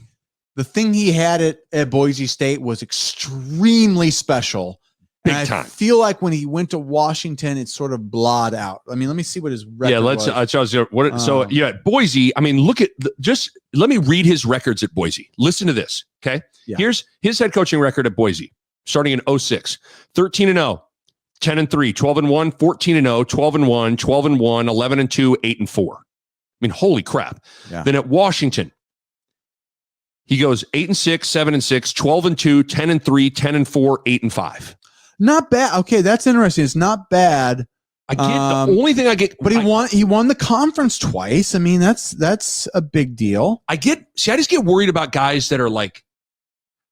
thing he had at Boise State was extremely special. Big And time. I feel like when he went to Washington, it sort of blawed out. I mean, let me see what his record was. At Boise, I mean, look at let me read his records at Boise. Listen to this, okay? Yeah. Here's his head coaching record at Boise, starting in 06. 13-0, 10-3, 12-1, 14-0, 12-1, 12-1, 11-2, 8-4. I mean, holy crap. Yeah. Then at Washington, he goes 8-6, 7-6, 12-2, 10-3, 10-4, 8-5. Not bad. Okay, that's interesting. It's not bad. I get the only thing I get, but he won the conference twice. I mean, that's a big deal. I just get worried about guys that are like,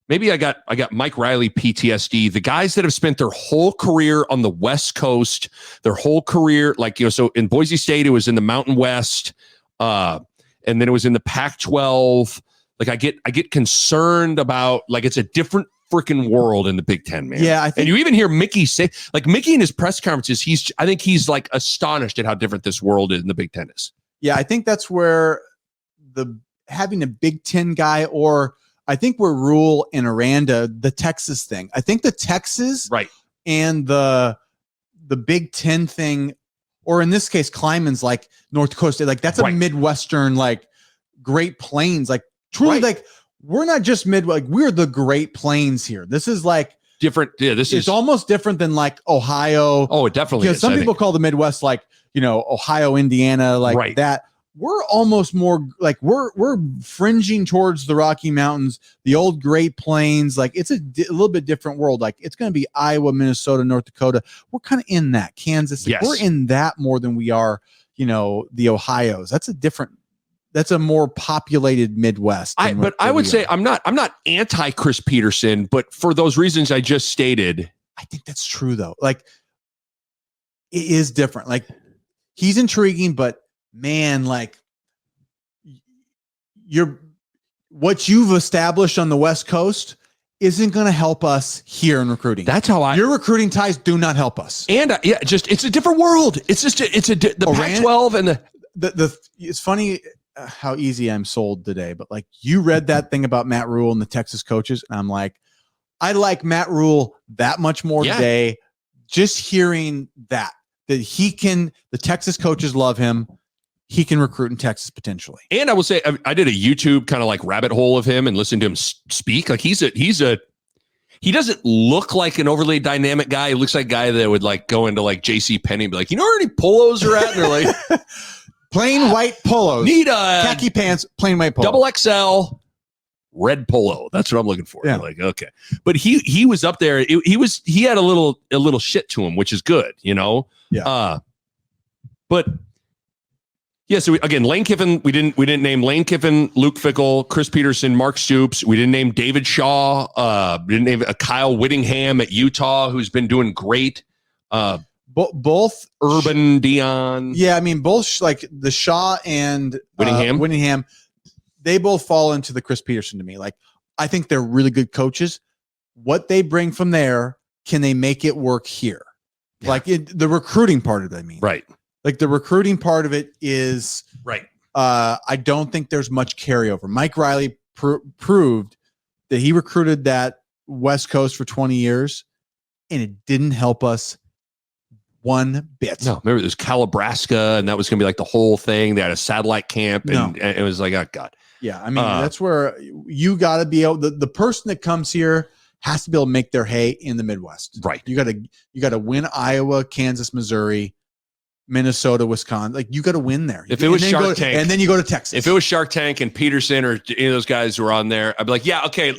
maybe I got Mike Riley PTSD. The guys that have spent their whole career on the West Coast, their whole career, like, so in Boise State, it was in the Mountain West, and then it was in the Pac-12. Like I get concerned about, like, it's a different freaking world in the Big Ten, man. Yeah, I think, and you even hear Mickey say, like, Mickey in his press conferences, I think he's like astonished at how different this world is in the Big Ten is. Yeah, I think that's where having a Big Ten guy, or I think where Rhule and Aranda, the Texas thing. I think the Texas and the Big Ten thing, or in this case, Kleiman's like North Dakota State, like that's a Midwestern, like Great Plains, like truly like. We're not just like we're the Great Plains here. This is like different. Yeah, it's almost different than like Ohio. Oh, it definitely is. Some people call the Midwest like, Ohio, Indiana, like that. We're almost more like we're fringing towards the Rocky Mountains, the old Great Plains. Like it's a little bit different world. Like it's going to be Iowa, Minnesota, North Dakota. We're kind of in that. Kansas. Like, we're in that more than we are, the Ohios. That's a more populated Midwest. But I would say I'm not anti Chris Peterson, but for those reasons I just stated, I think that's true though. Like it is different. Like he's intriguing, but man, like what you've established on the West Coast isn't going to help us here in recruiting. That's how your recruiting ties do not help us. And it's a different world. It's just the Pac-12 and the it's funny how easy I'm sold today, but like you read that thing about Matt Rhule and the Texas coaches, and I'm like, I like Matt Rhule that much more today. Just hearing that the Texas coaches love him. He can recruit in Texas potentially. And I will say, I did a YouTube kind of like rabbit hole of him and listened to him speak. Like he doesn't look like an overly dynamic guy. He looks like a guy that would like go into like JC Penney and be like, you know where any polos are at? And they're like, plain white polos. Need a khaki pants, plain white polo. Double XL red polo. That's what I'm looking for. Yeah. Like, okay. But he was up there. He had a little shit to him, which is good, Yeah. But yeah, so again, Lane Kiffin, we didn't name Lane Kiffin, Luke Fickell, Chris Peterson, Mark Stoops. We didn't name David Shaw. We didn't name Kyle Whittingham at Utah, who's been doing great. Both Urban, Dion. Yeah, I mean, both like the Shaw and Whittingham, they both fall into the Chris Peterson to me. Like, I think they're really good coaches. What they bring from there, can they make it work here? Yeah. Like the recruiting part of it, I mean. Right. Like the recruiting part of it is right. I don't think there's much carryover. Mike Riley proved that he recruited that West Coast for 20 years, and it didn't help us one bit. No, remember there's Calabrasca, and that was going to be like the whole thing. They had a satellite camp, and it was like, oh God. Yeah, I mean, that's where you got to be able. The person that comes here has to be able to make their hay in the Midwest. Right. You got to win Iowa, Kansas, Missouri, Minnesota, Wisconsin. Like you got to win there. If it was Shark Tank, and then you go to Texas. If it was Shark Tank and Peterson or any of those guys who were on there, I'd be like, yeah, okay,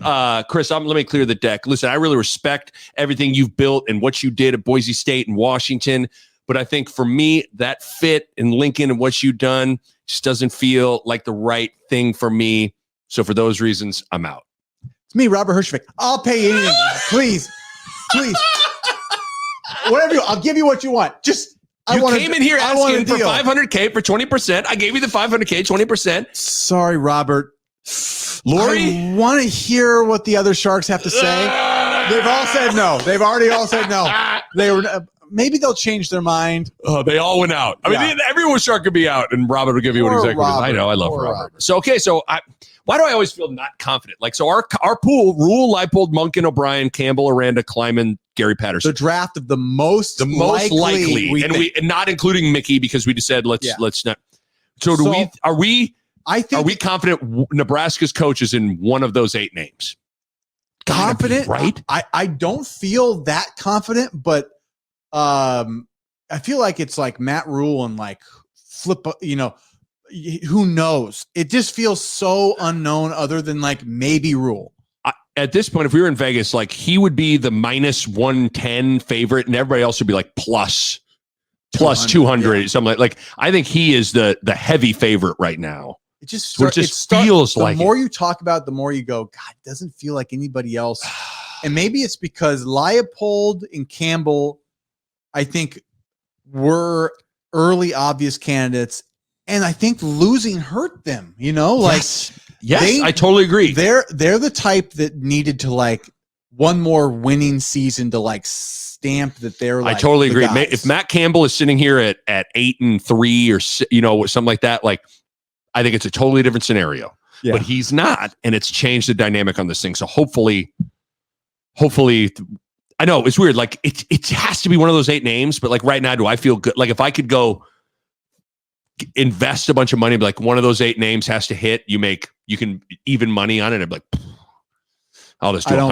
Chris, let me clear the deck. Listen, I really respect everything you've built and what you did at Boise State and Washington, but I think for me, that fit in Lincoln and what you've done just doesn't feel like the right thing for me. So for those reasons, I'm out. It's me, Robert Hirschvik. I'll pay you anything, please. Whatever I'll give you what you want. Just. You came in here asking for $500K for 20%. I gave you the $500K, 20%. Sorry, Robert. Lori? I want to hear what the other Sharks have to say. They've all said no. They've already all said no. They were. Maybe they'll change their mind. Oh, they all went out. I mean, everyone Shark could be out, and Robert will give you what exactly. I know. I love Robert. So, okay. So why do I always feel not confident? Like, so our pool, Rhule, Leipold, Monken, O'Brien, Campbell, Aranda, Kleiman, Gary Patterson. The draft of the most likely, and not including Mickey, because we just said let's not. So are we confident Nebraska's coach is in one of those 8 names? Confident, right? I don't feel that confident, but I feel like it's like Matt Rhule and like flip, who knows? It just feels so unknown other than like maybe Rhule. At this point, if we were in Vegas, like he would be the minus 110 favorite and everybody else would be like plus 200, something like I think he is the heavy favorite right now. It just feels like the more you talk about it, the more you go, God, it doesn't feel like anybody else. And maybe it's because Leipold and Campbell, I think, were early obvious candidates. And I think losing hurt them, Yes, I totally agree. They're the type that needed to like one more winning season to like stamp that they're like. I totally agree. Guys. If Matt Campbell is sitting here at 8-3 or something like that, like I think it's a totally different scenario. Yeah. But he's not, and it's changed the dynamic on this thing. So hopefully, I know it's weird. Like it has to be one of those 8 names, but like right now, do I feel good? Like if I could go invest a bunch of money, like one of those 8 names has to hit, you can even money on it. I'm like, I'll just do 100.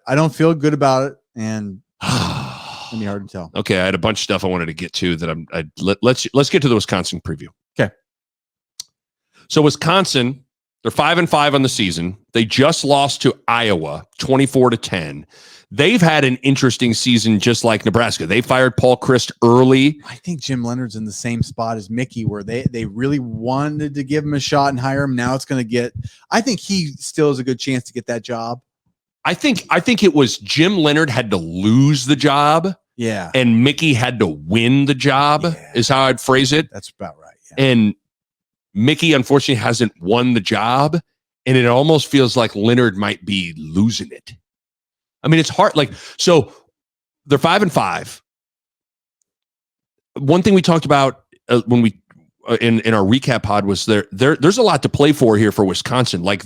I don't feel good about it. And it's gonna be hard to tell. Okay. I had a bunch of stuff I wanted to get to that let's get to the Wisconsin preview. Okay. So Wisconsin, they're 5-5 on the season. They just lost to Iowa 24-10. They've had an interesting season, just like Nebraska. They fired Paul Chryst early. I think Jim Leonard's in the same spot as Mickey, where they really wanted to give him a shot and hire him. Now it's going to get. I think he still has a good chance to get that job. I think it was Jim Leonard had to lose the job. Yeah, and Mickey had to win the job. Yeah. Is how I'd phrase it. That's about right. Yeah. And Mickey unfortunately hasn't won the job, and it almost feels like Leonard might be losing it. I mean, it's hard. Like, so they're 5-5. One thing we talked about when we in our recap pod was there's a lot to play for here for Wisconsin. Like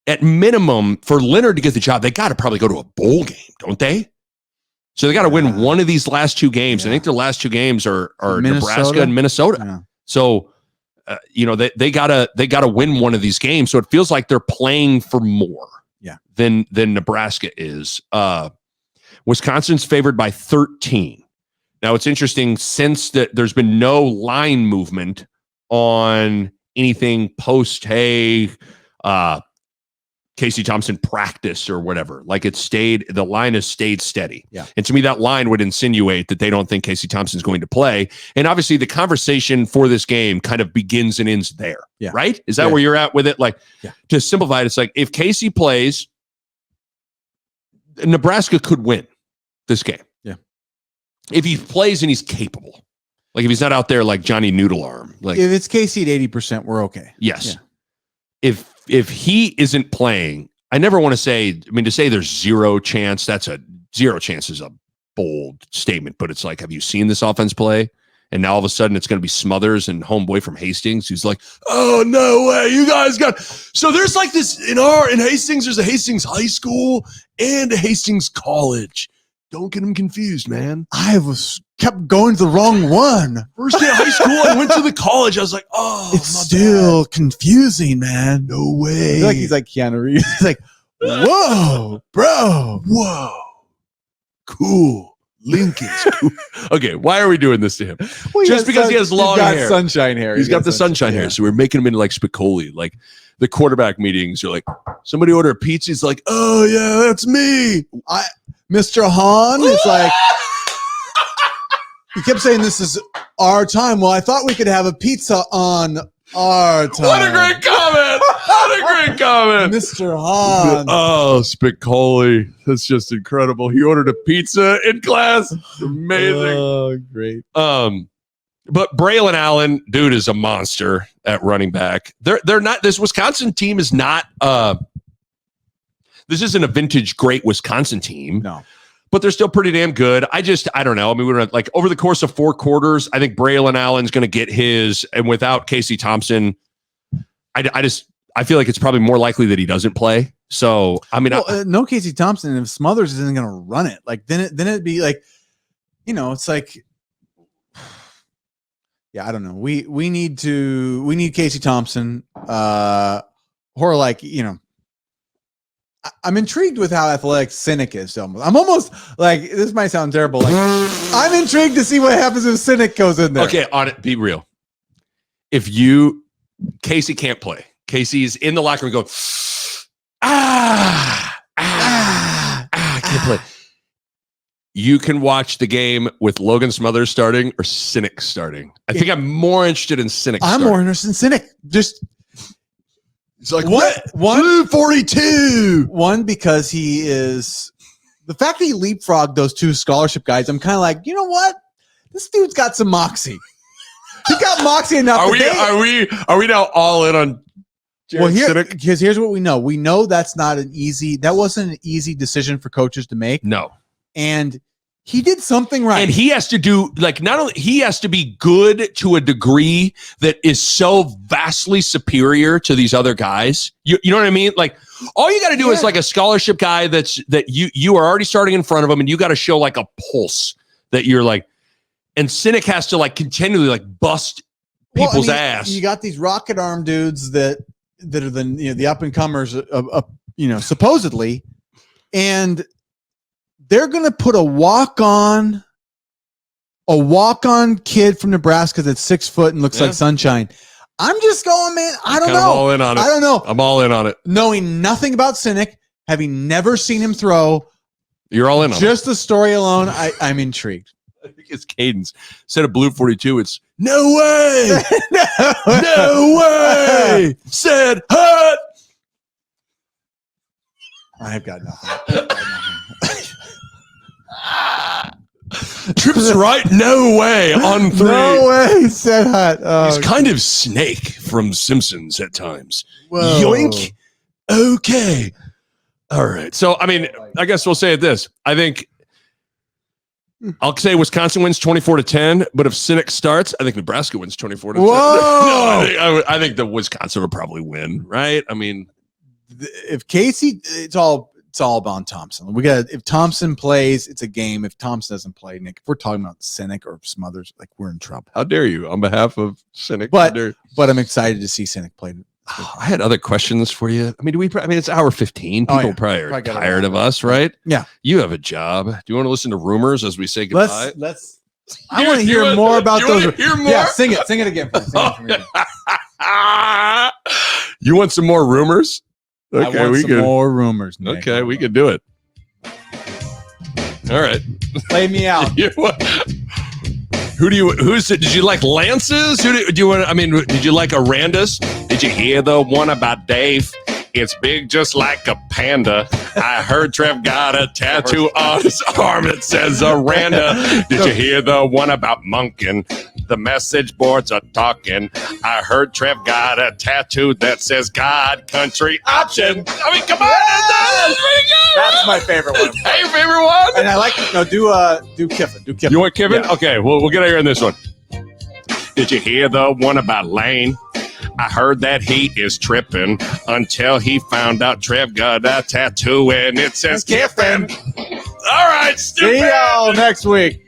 at minimum, for Leonard to get the job, they got to probably go to a bowl game, don't they? So they got to win one of these last 2 games. Yeah. I think their last 2 games are Nebraska and Minnesota. Yeah. So they gotta win one of these games. So it feels like they're playing for more. Yeah. Than Nebraska is. Wisconsin's favored by 13. Now it's interesting, since that there's been no line movement on anything post Casey Thompson practice or whatever. Like the line has stayed steady. Yeah. And to me, that line would insinuate that they don't think Casey Thompson's going to play. And obviously the conversation for this game kind of begins and ends there. Yeah. Right? Is that where you're at with it? Like, to simplify it, it's like if Casey plays, Nebraska could win this game. Yeah. If he plays and he's capable. Like if he's not out there like Johnny Noodle Arm. Like if it's Casey at 80%, we're okay. Yes. Yeah. If he isn't playing, I never want to say, to say there's zero chance, zero chance is a bold statement, but it's like, have you seen this offense play? And now all of a sudden it's going to be Smothers and homeboy from Hastings who's like, oh, no way, you guys got. So there's like this in Hastings, there's a Hastings high school and a Hastings college. Don't get them confused, man. I kept going to the wrong one. First day of high school, I went to the college. I was like, oh, it's still confusing, man. No way. He's like Keanu Reeves. He's like, whoa, bro. Whoa. Cool. Lincoln's cool. Okay, why are we doing this to him? Well, just because he has long hair. Sunshine hair. He's got the sunshine hair. So we're making him into like Spicoli. Like the quarterback meetings, you're like, somebody order a pizza. He's like, oh, yeah, that's me. Mr. Hahn is like, he kept saying this is our time. Well, I thought we could have a pizza on our time. What a great comment. What a great comment. Mr. Hahn. Oh, Spicoli. That's just incredible. He ordered a pizza in class. Amazing. Oh, great. But Braylon Allen, dude, is a monster at running back. They're not, this Wisconsin team is not, this isn't a vintage great Wisconsin team. No. But they're still pretty damn good. I don't know. I mean, we're like over the course of 4 quarters, I think Braylon Allen's going to get his, and without Casey Thompson, I I feel like it's probably more likely that he doesn't play. So, I mean, no Casey Thompson. If Smothers isn't going to run it, like then it'd be like, it's like, yeah, I don't know. We need Casey Thompson, or like, I'm intrigued with how athletic Cynic is. I'm almost like, this might sound terrible. Like, I'm intrigued to see what happens if Cynic goes in there. Okay, on it, be real. If Casey can't play, Casey's in the locker room going, can't play. You can watch the game with Logan Smothers starting or Cynic starting. I think I'm more interested in Cynic. I'm more interested in Cynic. Just it's like blue 42. One, because he is the fact that he leapfrogged those 2 scholarship guys. I'm kind of like, you know what? This dude's got some moxie. He got moxie enough. Are we now all in on Jared Cynic? Because here's what we know. We know that wasn't an easy decision for coaches to make. No. And he did something right. And he has to do, like, not only he has to be good to a degree that is so vastly superior to these other guys. You know what I mean? Like, all you got to do is like a scholarship guy that you are already starting in front of him, and you got to show like a pulse that you're like, and Cynic has to like continually like bust people's ass. You got these rocket arm dudes that are the up and comers, supposedly, and they're going to put a walk-on kid from Nebraska that's 6 foot and looks like sunshine. I'm just going, man. I don't know. I'm all in on it. I don't know. I'm all in on it. Knowing nothing about Cynic, having never seen him throw. You're all in on it. Just the story alone, I'm intrigued. I think it's cadence. Instead of blue 42, it's no way. No way. Said hut. I've got nothing. Trips right. No way on 3. No way. Said hut. Oh, he's kind of Snake from Simpsons at times. Whoa. Yoink. Okay. All right. So, I mean, I guess we'll say it this. I think I'll say Wisconsin wins 24-10, but if Cynic starts, I think Nebraska wins 24-10. Whoa. No, I think the Wisconsin will probably win, right? I mean, if Casey, it's all about Thompson. If Thompson plays, it's a game. If Thompson doesn't play, Nick, if we're talking about Cynic or Smothers, like, we're in trouble. how dare you on behalf of Cynic? But I'm excited to see Cynic play. I had other questions for you. I mean, it's hour 15. People probably are tired of us, right? Yeah. You have a job. Do you want to listen to rumors as we say goodbye? Let's. I want to hear more about those. Hear more? Yeah, sing it. Sing it again. Sing it for me again. You want some more rumors? Okay, I want some more rumors. Nick. Okay, we can do it. All right. Play me out. Did you like Lance's? Do you want? I mean, did you like Aranda's? Did you hear the one about Dave? It's big just like a panda. I heard Trev got a tattoo on his arm that says Aranda. Did you hear the one about Monkin? The message boards are talking. I heard Trev got a tattoo that says God, country, option. I mean, come on. That's pretty good. That's my favorite one. Hey, your favorite one? And I like do Kiffin. Do Kiffin. You want Kevin? Yeah. Okay, we'll get out here on this one. Did you hear the one about Lane? I heard that he is tripping until he found out Trev got a tattoo and it says Kiffin. All right, stupid. See y'all next week.